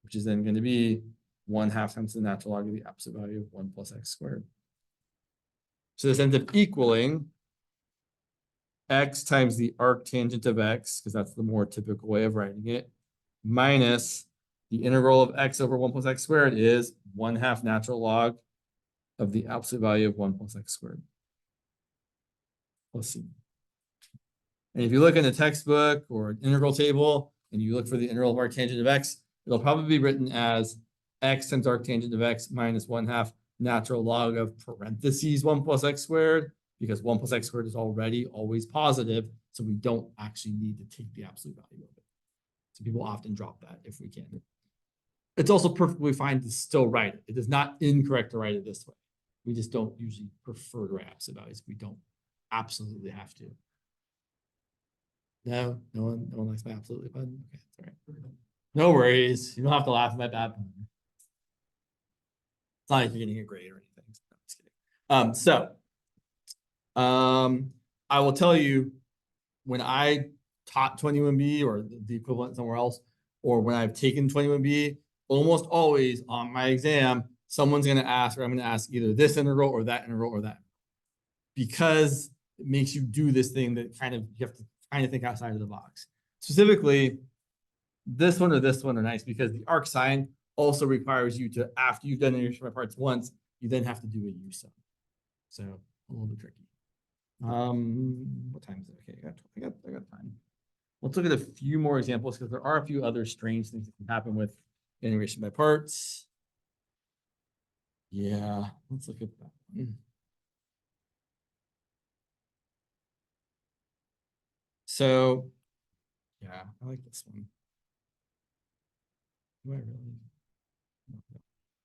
which is then going to be 1/2 times the natural log of the absolute value of 1 plus x squared. So this ends up equaling x times the arctangent of x, because that's the more typical way of writing it, minus the integral of x over 1 plus x squared is 1/2 natural log of the absolute value of 1 plus x squared. Plus c. And if you look in a textbook or an integral table and you look for the integral of arctangent of x, it'll probably be written as x times arctangent of x minus 1/2 natural log of parentheses 1 plus x squared, because 1 plus x squared is already always positive, so we don't actually need to take the absolute value of it. So people often drop that if we can. It's also perfectly fine to still write it. It is not incorrect to write it this way. We just don't usually prefer to write absolute values. We don't absolutely have to. No one likes my absolutely button. Okay, that's all right. No worries. You don't have to laugh at my bad pun. It's not like you're getting a grade or anything. No, I'm just kidding. I will tell you, when I taught 21B or the equivalent somewhere else, or when I've taken 21B, almost always on my exam, someone's going to ask, or I'm going to ask either this integral or that integral or that, because it makes you do this thing that kind of, you have to kind of think outside of the box. Specifically, this one or this one are nice because the arc sine also requires you to, after you've done integration by parts once, you then have to do a u sum. So a little bit tricky. What time is it? Okay, I got time. Let's look at a few more examples because there are a few other strange things that can happen with integration by parts. Yeah, let's look at that one. So, yeah, I like this one. Do I really?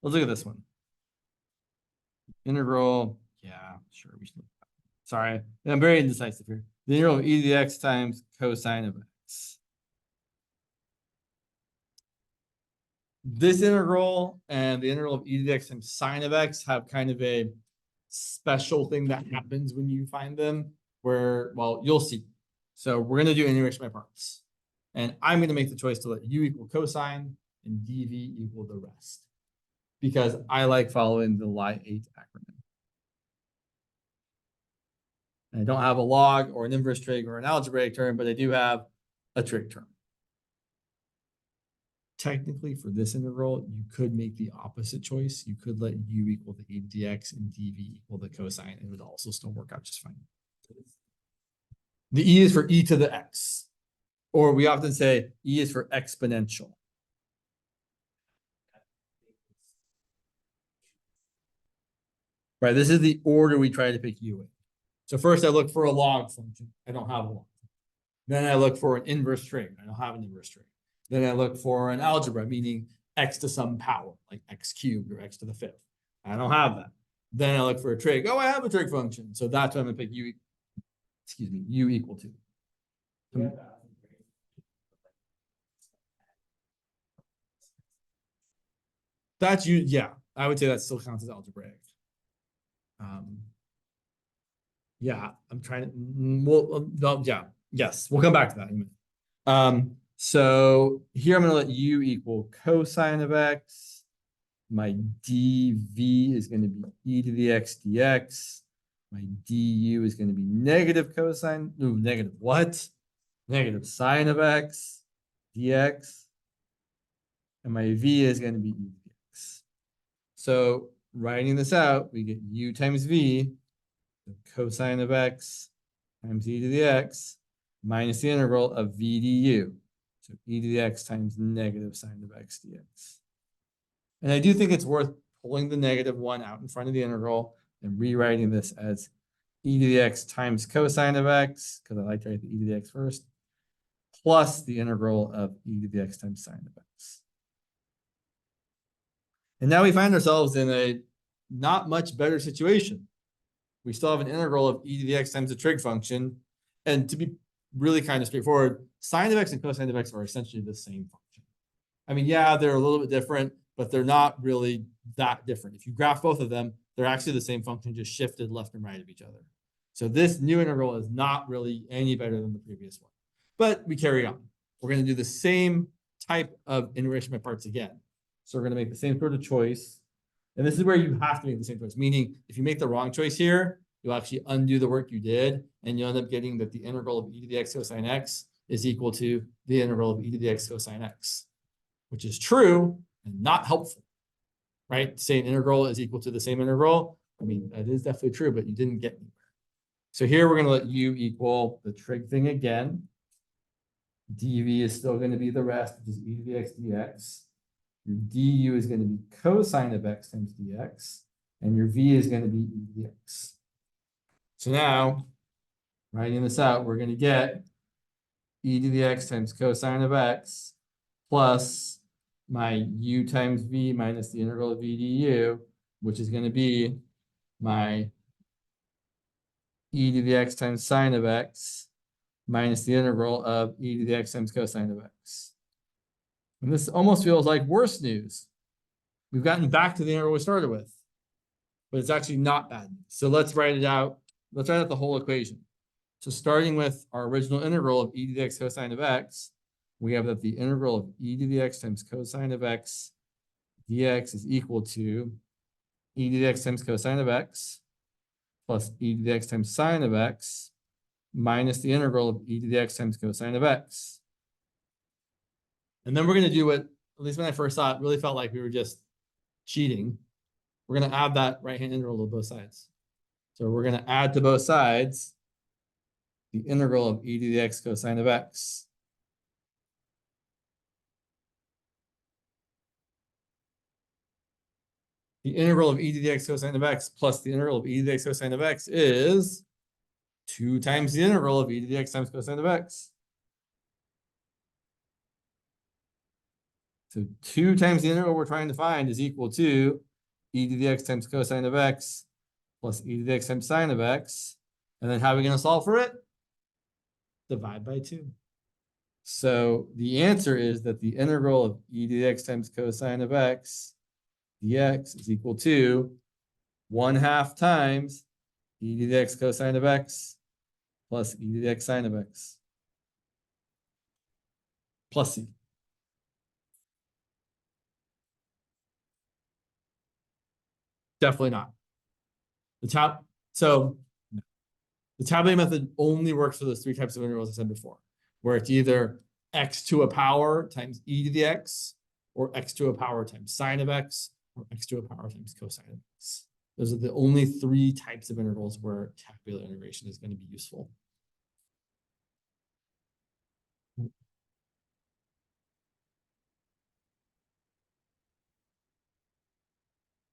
Let's look at this one. Integral, yeah, sure. We should. Sorry, I'm very indecisive here. The integral of e to the x times cosine of x. This integral and the integral of e to the x times sine of x have kind of a special thing that happens when you find them, where, well, you'll see. So we're going to do integration by parts. And I'm going to make the choice to let u equal cosine and dv equal the rest. Because I like following the Lie8 acronym. And I don't have a log or an inverse trig or an algebraic term, but I do have a trig term. Technically, for this integral, you could make the opposite choice. You could let u equal the e to the x and dv equal the cosine. It would also still work out just fine. The e is for e to the x. Or we often say e is for exponential. Right, this is the order we try to pick u in. So first I look for a log function. I don't have a log. Then I look for an inverse trig. I don't have an inverse trig. Then I look for an algebra, meaning x to some power, like x cubed or x to the fifth. I don't have that. Then I look for a trig. Oh, I have a trig function. So that's what I'm going to pick u, excuse me, u equal to. That's you, yeah. I would say that still counts as algebraic. Yeah, I'm trying to. Well, no, yeah, yes, we'll come back to that in a minute. So here I'm going to let u equal cosine of x. My dv is going to be e to the x dx. My du is going to be negative cosine. No, negative what? Negative sine of x dx. And my v is going to be e to the x. So writing this out, we get u times v, the cosine of x times e to the x, minus the integral of v du. So e to the x times negative sine of x dx. And I do think it's worth pulling the negative one out in front of the integral and rewriting this as e to the x times cosine of x, because I like to write the e to the x first, plus the integral of e to the x times sine of x. And now we find ourselves in a not much better situation. We still have an integral of e to the x times the trig function. And to be really kind of straightforward, sine of x and cosine of x are essentially the same function. I mean, yeah, they're a little bit different, but they're not really that different. If you graph both of them, they're actually the same function, just shifted left and right of each other. So this new integral is not really any better than the previous one. But we carry on. We're going to do the same type of integration by parts again. So we're going to make the same sort of choice. And this is where you have to make the same choice, meaning if you make the wrong choice here, you'll actually undo the work you did, and you'll end up getting that the integral of e to the x cosine x is equal to the integral of e to the x cosine x, which is true and not helpful, right? Say an integral is equal to the same integral. I mean, that is definitely true, but you didn't get anywhere. So here we're going to let u equal the trig thing again. dv is still going to be the rest, which is e to the x dx. Your du is going to be cosine of x times dx, and your v is going to be e to the x. So now, writing this out, we're going to get e to the x times cosine of x plus my u times v minus the integral of v du, which is going to be my e to the x times sine of x minus the integral of e to the x times cosine of x. And this almost feels like worse news. We've gotten back to the integral we started with, but it's actually not bad news. So let's write it out. Let's write out the whole equation. So starting with our original integral of e to the x cosine of x, we have that the integral of e to the x times cosine of x dx is equal to e to the x times cosine of x plus e to the x times sine of x minus the integral of e to the x times cosine of x. And then we're going to do what, at least when I first saw it, really felt like we were just cheating. We're going to add that right-hand integral to both sides. So we're going to add to both sides the integral of e to the x cosine of x. The integral of e to the x cosine of x plus the integral of e to the x cosine of x is 2 times the integral of e to the x times cosine of x. So 2 times the integral we're trying to find is equal to e to the x times cosine of x plus e to the x times sine of x. And then how are we going to solve for it? Divide by 2. So the answer is that the integral of e to the x times cosine of x dx is equal to 1/2 times e to the x cosine of x plus e to the x sine of x. plus C. Definitely not. So the tabulating method only works for those three types of integrals I said before, where it's either x to a power times e to the x, or x to a power times sine of x, or x to a power times cosine of x. Those are the only three types of integrals where tabular integration is going to be useful.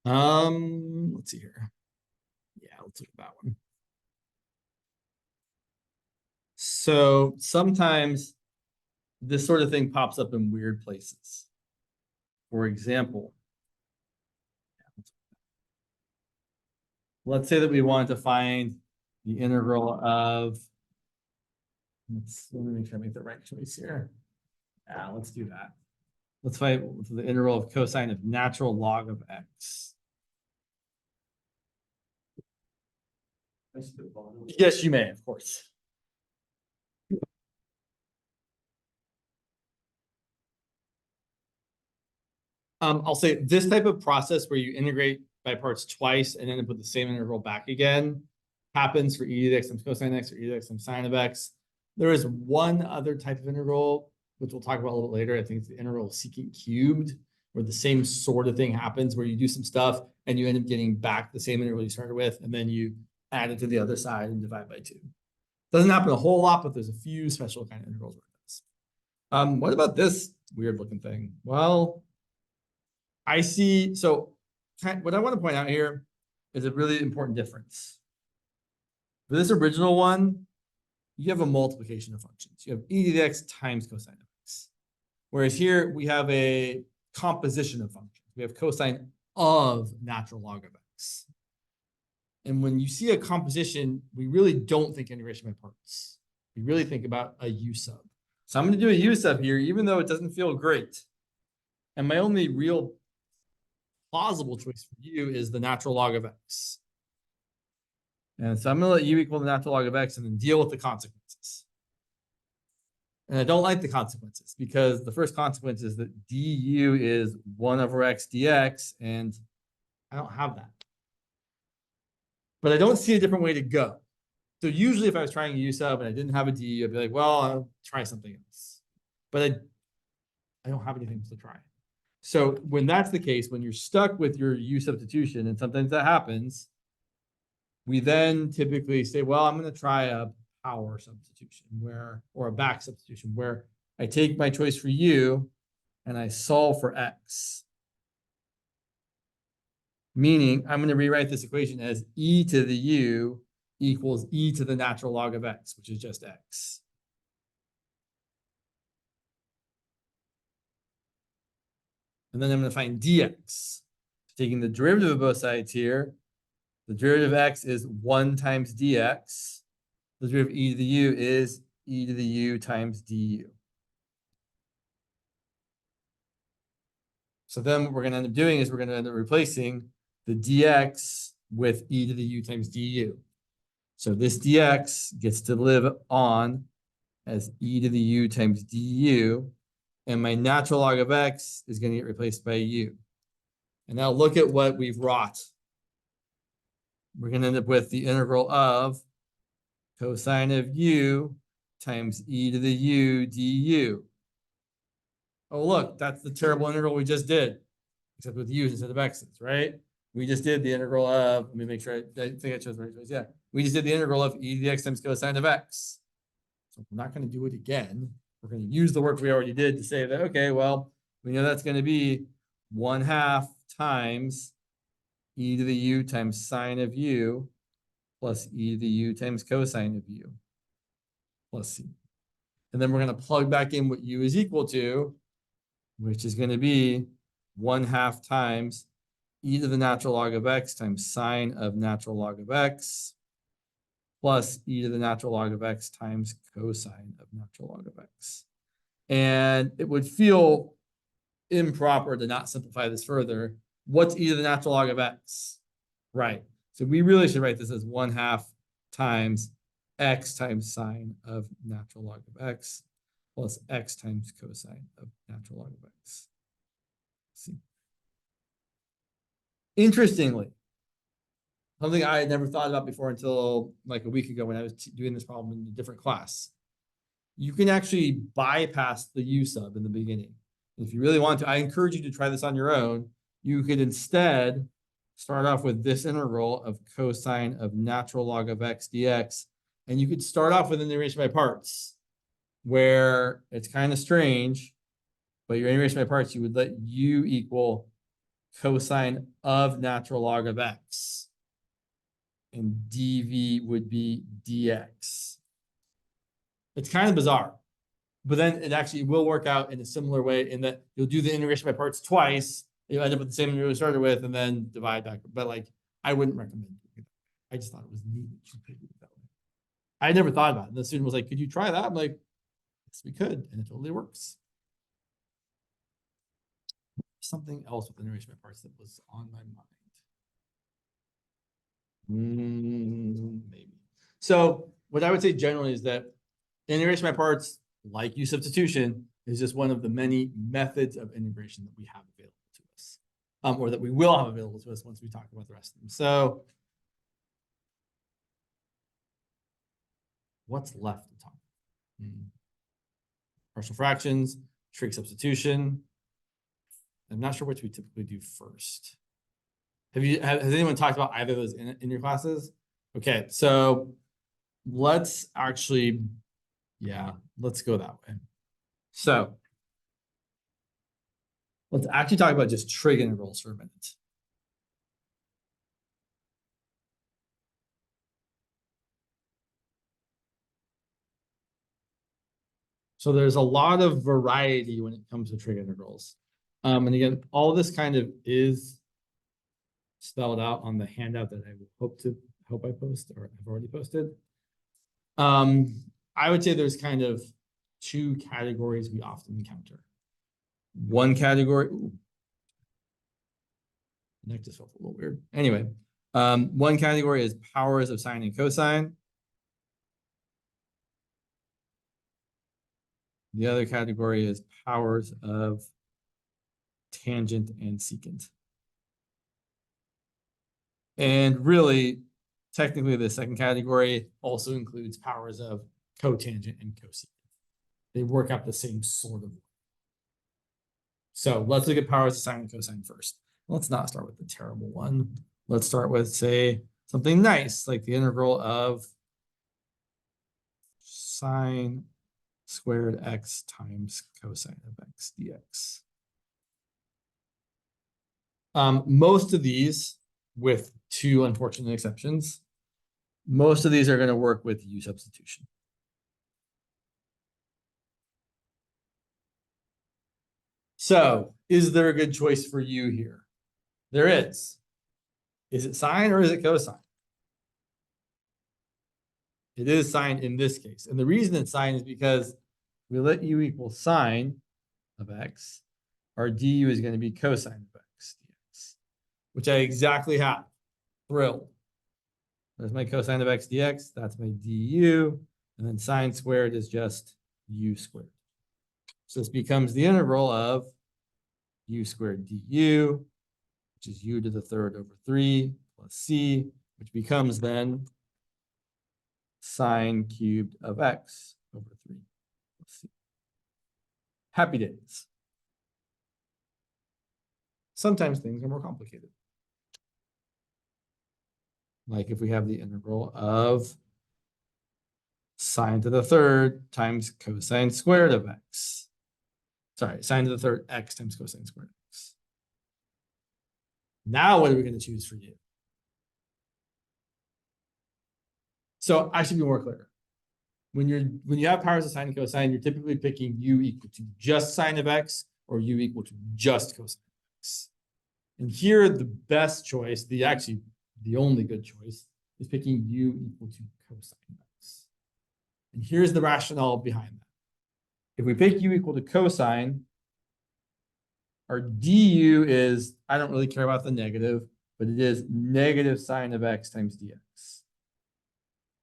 Let's see here. Yeah, let's look at that one. So sometimes this sort of thing pops up in weird places. For example, let's say that we want to find the integral of, let me make sure I make the right choice here. Yeah, let's do that. Let's find the integral of cosine of natural log of x. Yes, you may, of course. I'll say this type of process where you integrate by parts twice and then put the same integral back again happens for e to the x times cosine x or e to the x times sine of x. There is one other type of integral, which we'll talk about a little bit later. I think it's the integral of secant cubed, where the same sort of thing happens, where you do some stuff and you end up getting back the same integral you started with, and then you add it to the other side and divide by 2. Doesn't happen a whole lot, but there's a few special kind of integrals where it does. What about this weird looking thing? Well, I see, so what I want to point out here is a really important difference. For this original one, you have a multiplication of functions. You have e to the x times cosine of x. Whereas here we have a composition of functions. We have cosine of natural log of x. And when you see a composition, we really don't think integration by parts. We really think about a u sub. So I'm going to do a u sub here, even though it doesn't feel great. And my only real plausible choice for u is the natural log of x. And so I'm going to let u equal the natural log of x and then deal with the consequences. And I don't like the consequences because the first consequence is that du is 1 over x dx, and I don't have that. But I don't see a different way to go. So usually if I was trying a u sub and I didn't have a du, I'd be like, well, I'll try something else. But I don't have anything to try. So when that's the case, when you're stuck with your u substitution, and sometimes that happens, we then typically say, well, I'm going to try a power substitution or a back substitution, where I take my choice for u and I solve for x. Meaning I'm going to rewrite this equation as e to the u equals e to the natural log of x, which is just x. And then I'm going to find dx. Taking the derivative of both sides here, the derivative of x is 1 times dx. The derivative of e to the u is e to the u times du. So then what we're going to end up doing is we're going to end up replacing the dx with e to the u times du. So this dx gets to live on as e to the u times du, and my natural log of x is going to get replaced by u. And now look at what we've wrought. We're going to end up with the integral of cosine of u times e to the u du. Oh, look, that's the terrible integral we just did, except with u's instead of x's, right? We just did the integral of, let me make sure, I think I chose the right choice. Yeah, we just did the integral of e to the x times cosine of x. So we're not going to do it again. We're going to use the work we already did to say that, okay, well, we know that's going to be 1/2 times e to the u times sine of u plus e to the u times cosine of u plus c. And then we're going to plug back in what u is equal to, which is going to be 1/2 times e to the natural log of x times sine of natural log of x plus e to the natural log of x times cosine of natural log of x. And it would feel improper to not simplify this further. What's e to the natural log of x? Right. So we really should write this as 1/2 times x times sine of natural log of x. plus x times cosine of natural log of x. See. Interestingly, something I had never thought about before until like a week ago when I was doing this problem in a different class. You can actually bypass the u sub in the beginning. If you really want to, I encourage you to try this on your own. You could instead start off with this integral of cosine of natural log of x dx. And you could start off with an integration by parts, where it's kind of strange, but your integration by parts, you would let u equal cosine of natural log of x. And dv would be dx. It's kind of bizarre, but then it actually will work out in a similar way in that you'll do the integration by parts twice. You'll end up with the same integral you started with and then divide back. But like, I wouldn't recommend doing it. I just thought it was neat that you could do it that way. I never thought about it. And the student was like, could you try that? I'm like, yes, we could. And it totally works. Something else with integration by parts that was on my mind. Maybe. So what I would say generally is that integration by parts, like u substitution, is just one of the many methods of integration that we have available to us, or that we will have available to us once we talk about the rest of them. So what's left to talk about? Partial fractions, trig substitution. I'm not sure which we typically do first. Has anyone talked about either of those in your classes? Okay, so let's actually, let's go that way. So let's actually talk about just trig integrals for a minute. So there's a lot of variety when it comes to trig integrals. And again, all this kind of is spelled out on the handout that I hope I post or I've already posted. I would say there's kind of two categories we often encounter. One category, neck just felt a little weird. Anyway, one category is powers of sine and cosine. The other category is powers of tangent and secant. And really, technically, the second category also includes powers of cotangent and cosecant. They work out the same sort of way. So let's look at powers of sine and cosine first. Let's not start with the terrible one. Let's start with, say, something nice, like the integral of sine squared x times cosine of x dx. Most of these, with two unfortunate exceptions, most of these are going to work with u substitution. So, is there a good choice for u here? There is. Is it sine or is it cosine? It is sine in this case. And the reason it's sine is because we let u equal sine of x. Our du is going to be cosine of x dx, which I exactly have. Thrilled. There's my cosine of x dx. That's my du. And then sine squared is just u squared. So this becomes the integral of u squared du, which is u to the third over 3 plus c, which becomes then sine cubed of x over 3 plus c. Happy days. Sometimes things are more complicated. Like if we have the integral of sine to the third times cosine squared of x. Sorry, sine to the third x times cosine squared of x. Now what are we going to choose for u? So I should be more clear. When you have powers of sine and cosine, you're typically picking u equal to just sine of x or u equal to just cosine of x. And here the best choice, the only good choice, is picking u equal to cosine of x. And here's the rationale behind that. If we pick u equal to cosine, our du is, I don't really care about the negative, but it is negative sine of x times dx.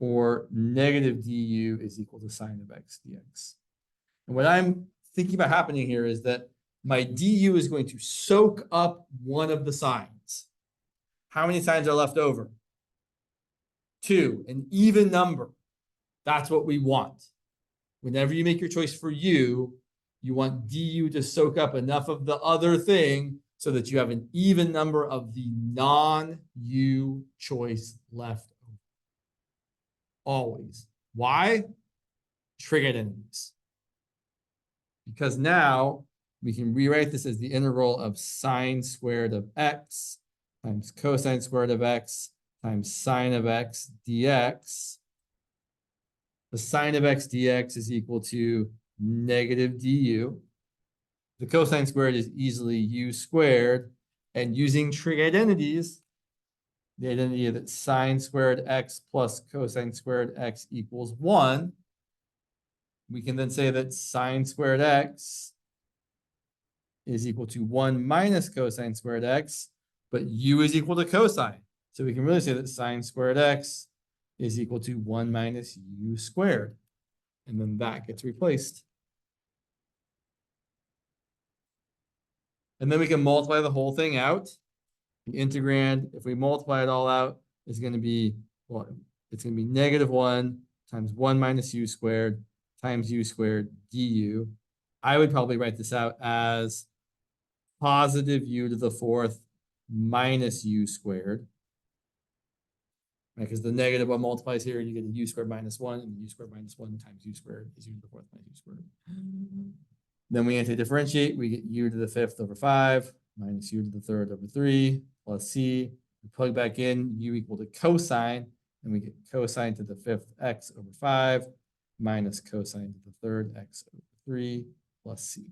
Or negative du is equal to sine of x dx. And what I'm thinking about happening here is that my du is going to soak up one of the signs. How many signs are left over? 2, an even number. That's what we want. Whenever you make your choice for u, you want du to soak up enough of the other thing so that you have an even number of the non-u choice left over. Always. Why? Trig identities. Because now we can rewrite this as the integral of sine squared of x times cosine squared of x times sine of x dx. The sine of x dx is equal to negative du. The cosine squared is easily u squared. And using trig identities, the identity that sine squared x plus cosine squared x equals 1, we can then say that sine squared x is equal to 1 minus cosine squared x, but u is equal to cosine. So we can really say that sine squared x is equal to 1 minus u squared. And then that gets replaced. And then we can multiply the whole thing out. The integrand, if we multiply it all out, is going to be, well, it's going to be negative 1 times 1 minus u squared times u squared du. I would probably write this out as positive u to the 4th minus u squared. Right, because the negative 1 multiplies here, and you get a u squared minus 1, and u squared minus 1 times u squared is u to the 4th minus u squared. Then we anti-differentiate, we get u to the 5th over 5 minus u to the 3rd over 3 plus c. We plug back in u equal to cosine, and we get cosine to the 5th x over 5 minus cosine to the 3rd x over 3 plus c.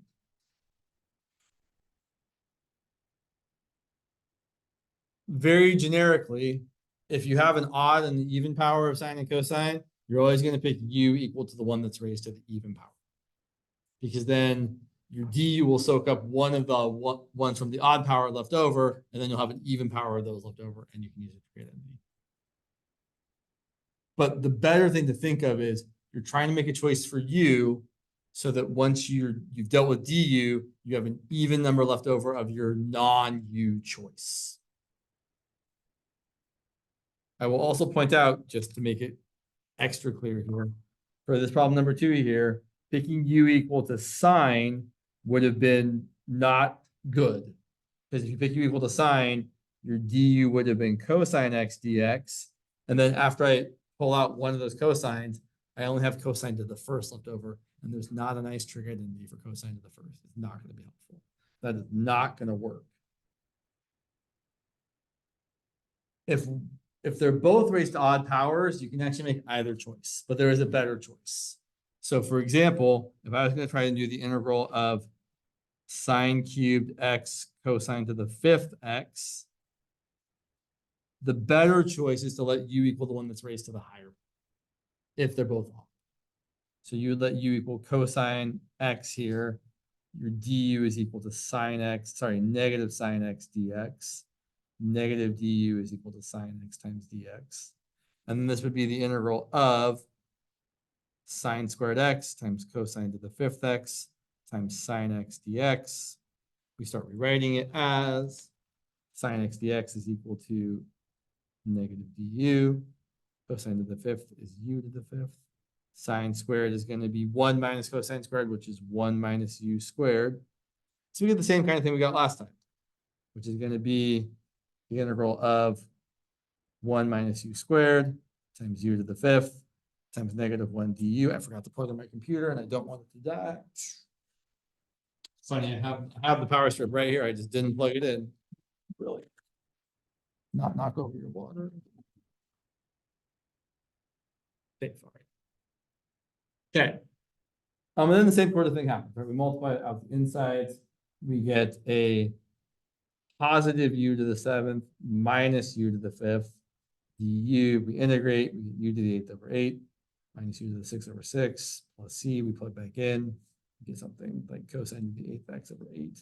Very generically, if you have an odd and even power of sine and cosine, you're always going to pick u equal to the one that's raised to the even power. Because then your du will soak up one of the ones from the odd power left over, and then you'll have an even power of those left over, and you can use it to create identity. But the better thing to think of is you're trying to make a choice for u so that once you've dealt with du, you have an even number left over of your non-u choice. I will also point out, just to make it extra clear here, for this problem number 2 here, picking u equal to sine would have been not good. Because if you pick u equal to sine, your du would have been cosine x dx. And then after I pull out one of those cosines, I only have cosine to the 1st left over. And there's not a nice trig identity for cosine to the 1st. It's not going to be helpful. That is not going to work. If they're both raised to odd powers, you can actually make either choice, but there is a better choice. So for example, if I was going to try and do the integral of sine cubed x cosine to the 5th x, the better choice is to let u equal the one that's raised to the higher, if they're both odd. So you would let u equal cosine x here. Your du is equal to sine x, sorry, negative sine x dx. Negative du is equal to sine x times dx. And then this would be the integral of sine squared x times cosine to the 5th x times sine x dx. We start rewriting it as sine x dx is equal to negative du. Cosine to the 5th is u to the 5th. Sine squared is going to be 1 minus cosine squared, which is 1 minus u squared. So we get the same kind of thing we got last time, which is going to be the integral of 1 minus u squared times u to the 5th times negative 1 du. I forgot to plug in my computer and I don't want it to die. Funny, I have the power strip right here. I just didn't plug it in. Really. Not knock over your water. Okay, sorry. Okay. And then the same sort of thing happens, right? We multiply it out the insides. We get a positive u to the 7th minus u to the 5th du. We integrate, we get u to the 8th over 8 minus u to the 6th over 6 plus c. We plug back in, we get something like cosine to the 8th x over 8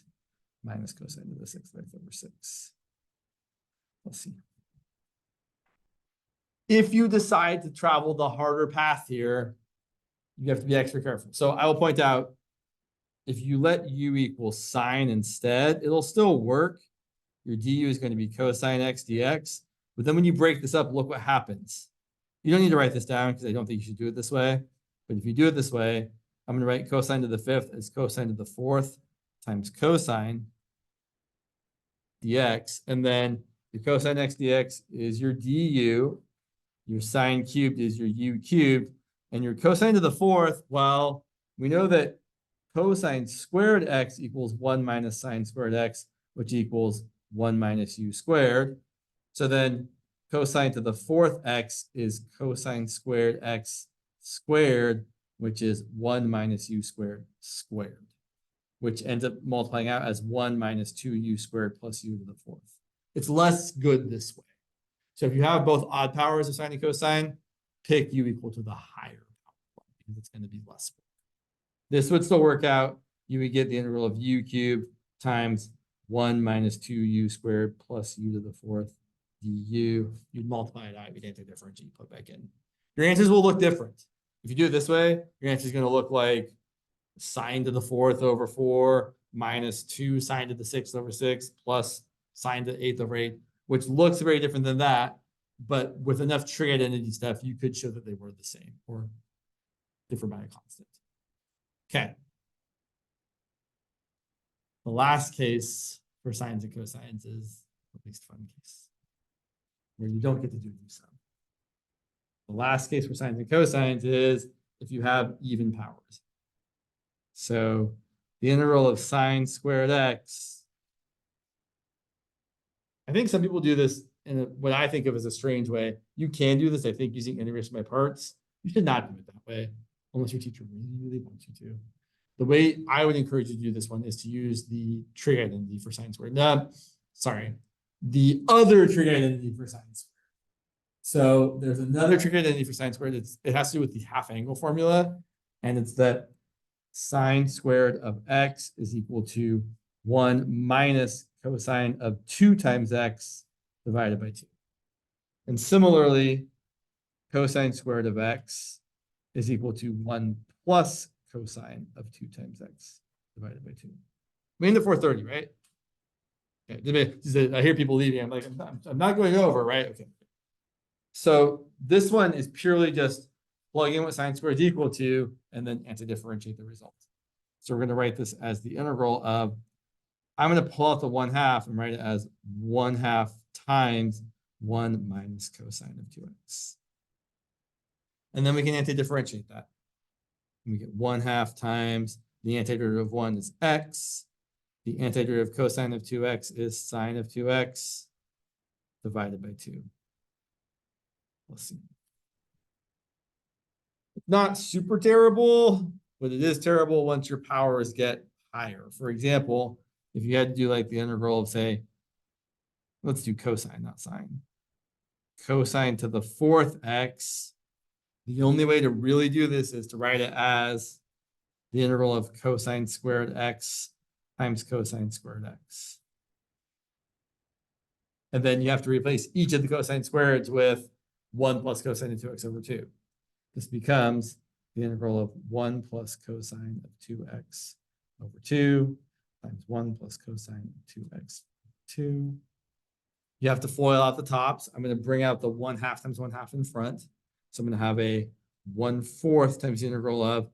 minus cosine to the 6th x over 6 plus c. If you decide to travel the harder path here, you have to be extra careful. So I will point out if you let u equal sine instead, it'll still work. Your du is going to be cosine x dx. But then when you break this up, look what happens. You don't need to write this down because I don't think you should do it this way. But if you do it this way, I'm going to write cosine to the fifth as cosine to the fourth times cosine dx. And then your cosine x dx is your du. Your sine cubed is your u cubed. And your cosine to the fourth, well, we know that cosine squared x equals 1 minus sine squared x, which equals 1 minus u squared. So then cosine to the fourth x is cosine squared x squared, which is 1 minus u squared squared, which ends up multiplying out as 1 minus 2u squared plus u to the fourth. It's less good this way. So if you have both odd powers of sine and cosine, pick u equal to the higher power because it's going to be less. This would still work out. You would get the integral of u cubed times 1 minus 2u squared plus u to the fourth du. You'd multiply it out, you'd anti-differentiate, put back in. Your answers will look different. If you do it this way, your answer is going to look like sine to the fourth over 4 minus 2 sine to the sixth over 6 plus sine to the eighth over 8, which looks very different than that. But with enough trig identity stuff, you could show that they were the same or different by a constant. Okay. The last case for sines and cosines is the least fun case, where you don't get to do the sum. The last case for sines and cosines is if you have even powers. So the integral of sine squared x, I think some people do this in what I think of as a strange way. You can do this, I think, using integration by parts. You should not do it that way, unless your teacher really wants you to. The way I would encourage you to do this one is to use the trig identity for sine squared. No, sorry, the other trig identity for sine squared. So there's another trig identity for sine squared. It has to do with the half angle formula, and it's that sine squared of x is equal to 1 minus cosine of 2 times x divided by 2. And similarly, cosine squared of x is equal to 1 plus cosine of 2 times x divided by 2. We end at 430, right? Okay. I hear people leaving. I'm like, I'm not going over, right? Okay. So this one is purely just plug in what sine squared is equal to and then anti-differentiate the result. So we're going to write this as the integral of, I'm going to pull out the 1/2 and write it as 1/2 times 1 minus cosine of 2x. And then we can anti-differentiate that. And we get 1/2 times the antiderivative of 1 is x. The antiderivative of cosine of 2x is sine of 2x divided by 2. Let's see. It's not super terrible, but it is terrible once your powers get higher. For example, if you had to do like the integral of, say, let's do cosine, not sine. Cosine to the fourth x. The only way to really do this is to write it as the integral of cosine squared x times cosine squared x. And then you have to replace each of the cosine squareds with 1 plus cosine of 2x over 2. This becomes the integral of 1 plus cosine of 2x over 2 times 1 plus cosine of 2x over 2. You have to FOIL out the tops. I'm going to bring out the 1/2 times 1/2 in front. So I'm going to have a 1/4 times the integral of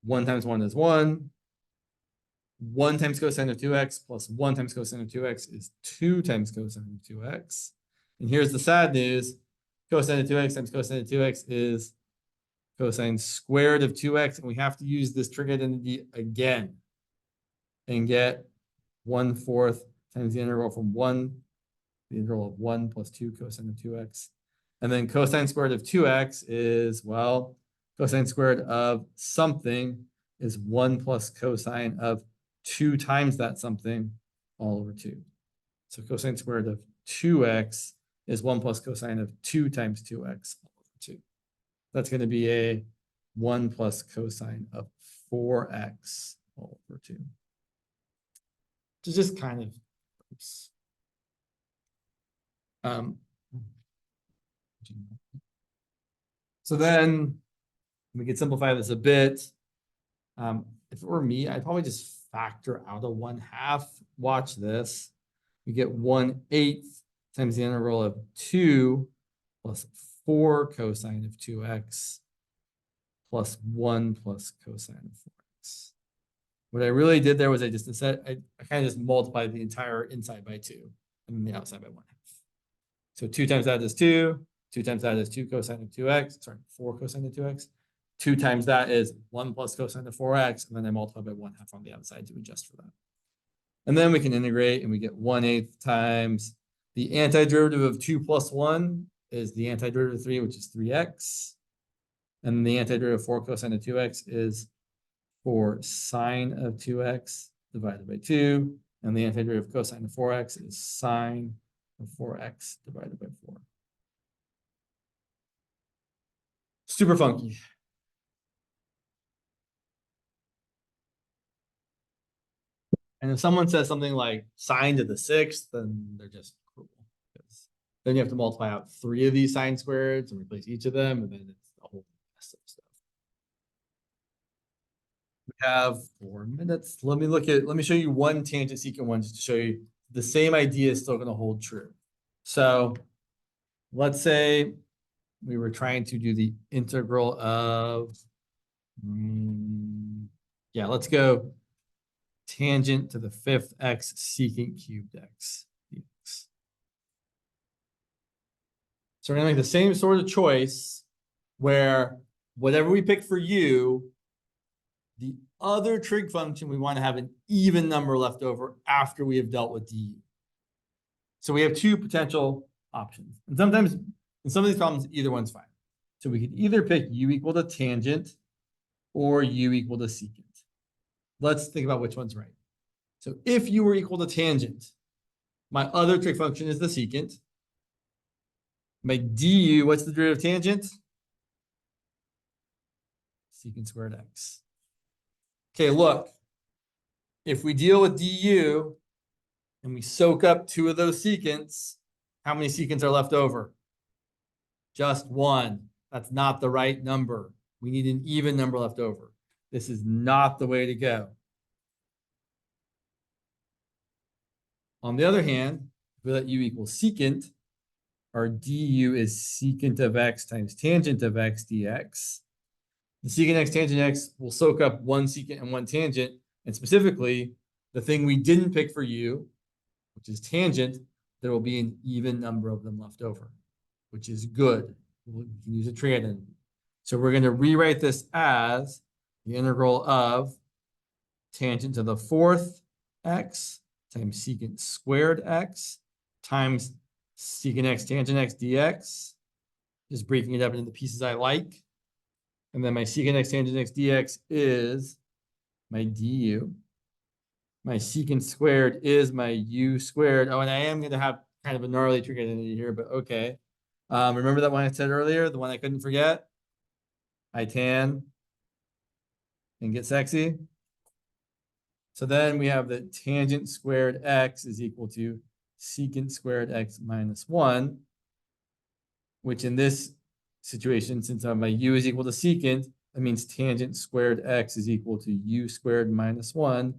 1 times 1 is 1. 1 times cosine of 2x plus 1 times cosine of 2x is 2 times cosine of 2x. And here's the sad news. Cosine of 2x times cosine of 2x is cosine squared of 2x. And we have to use this trig identity again and get 1/4 times the integral from 1, the integral of 1 plus 2 cosine of 2x. And then cosine squared of 2x is, well, cosine squared of something is 1 plus cosine of 2 times that something all over 2. So cosine squared of 2x is 1 plus cosine of 2 times 2x all over 2. That's going to be a 1 plus cosine of 4x all over 2. Which is just kind of, oops. So then we can simplify this a bit. If it were me, I'd probably just factor out a 1/2. Watch this. We get 1/8 times the integral of 2 plus 4 cosine of 2x plus 1 plus cosine of 4x. What I really did there was I kind of just multiplied the entire inside by 2 and then the outside by 1/2. So 2 times that is 2. 2 times that is 2 cosine of 2x. Sorry, 4 cosine of 2x. 2 times that is 1 plus cosine of 4x. And then I multiply by 1/2 on the outside to adjust for that. And then we can integrate and we get 1/8 times the antiderivative of 2 plus 1 is the antiderivative of 3, which is 3x. And the antiderivative of 4 cosine of 2x is 4 sine of 2x divided by 2. And the antiderivative of cosine of 4x is sine of 4x divided by 4. Super funky. And if someone says something like sine to the 6th, then they're just cruel. Then you have to multiply out 3 of these sine squareds and replace each of them, and then it's a whole mess of stuff. We have 4 minutes. Let me show you one tangent secant one just to show you the same idea is still going to hold true. So let's say we were trying to do the integral of, let's go tangent to the 5th x secant cubed x dx. So we're going to make the same sort of choice where whatever we pick for u, the other trig function, we want to have an even number left over after we have dealt with du. So we have 2 potential options. And sometimes in some of these problems, either one's fine. So we could either pick u equal to tangent or u equal to secant. Let's think about which one's right. So if u were equal to tangent, my other trig function is the secant. My du, what's the derivative of tangent? Secant squared x. Okay, look. If we deal with du and we soak up 2 of those secants, how many secants are left over? Just 1. That's not the right number. We need an even number left over. This is not the way to go. On the other hand, if we let u equal secant, our du is secant of x times tangent of x dx. The secant x tangent x will soak up 1 secant and 1 tangent, and specifically, the thing we didn't pick for u, which is tangent, there will be an even number of them left over, which is good. We can use a trig identity. So we're going to rewrite this as the integral of tangent to the 4th x times secant squared x times secant x tangent x dx. Just breaking it up into the pieces I like. And then my secant x tangent x dx is my du. My secant squared is my u squared. Oh, and I am going to have kind of a gnarly trig identity here, but okay. Remember that one I said earlier, the one I couldn't forget? I tan and get sexy. So then we have that tangent squared x is equal to secant squared x minus 1, which in this situation, since my u is equal to secant, that means tangent squared x is equal to u squared minus 1.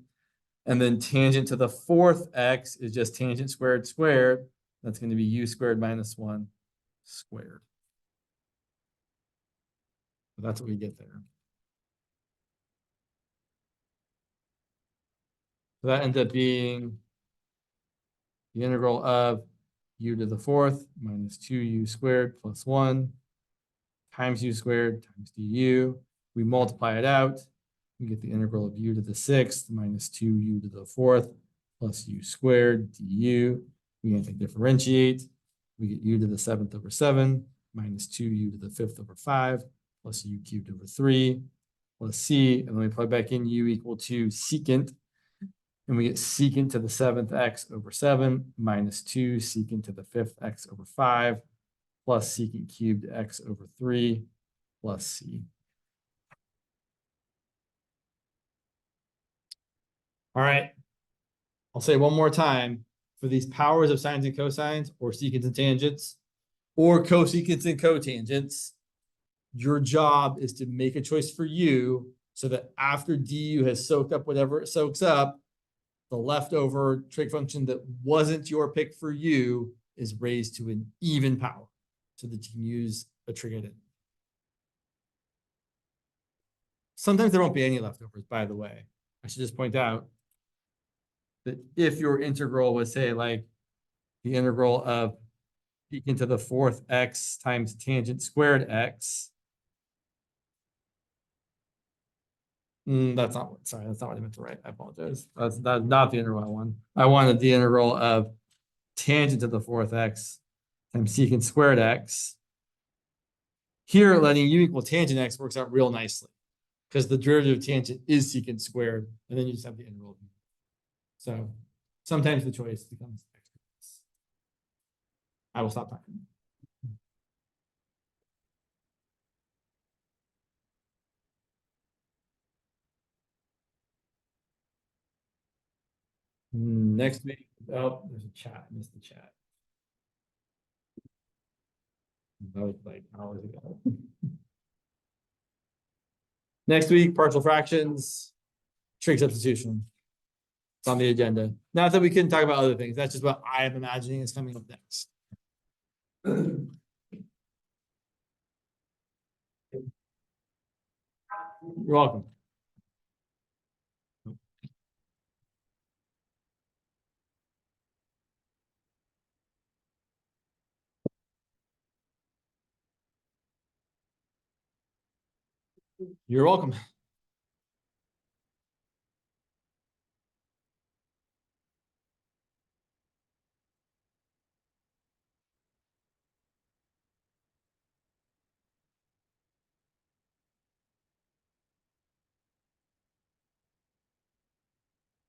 And then tangent to the 4th x is just tangent squared squared. That's going to be u squared minus 1 squared. So that's what we get there. So that ends up being the integral of u to the 4th minus 2u squared plus 1 times u squared times du. We multiply it out. We get the integral of u to the 6th minus 2u to the 4th plus u squared du. We anti-differentiate. We get u to the 7th over 7 minus 2u to the 5th over 5 plus u cubed over 3 plus c. And then we plug back in u equal to secant. And we get secant to the 7th x over 7 minus 2 secant to the 5th x over 5 plus secant cubed x over 3 plus c. All right. I'll say one more time. For these powers of sines and cosines, or secants and tangents, or cosecants and cotangents, your job is to make a choice for u so that after du has soaked up whatever it soaks up, the leftover trig function that wasn't your pick for u is raised to an even power so that you can use a trig identity. Sometimes there won't be any leftovers, by the way. I should just point out that if your integral was, say, like the integral of secant to the fourth x times tangent squared x. That's not what, sorry, that's not what I meant to write. I apologize. That's not the integral I wanted. I wanted the integral of tangent to the fourth x times secant squared x. Here, letting u equal tangent x works out real nicely because the derivative of tangent is secant squared, and then you just have the integral. So sometimes the choice becomes x. I will stop talking. Next week, oh, there's a chat. I missed the chat. That was like hours ago. Next week, partial fractions, trig substitution. It's on the agenda. Not that we couldn't talk about other things. That's just what I am imagining is coming up next. You're welcome. You're welcome.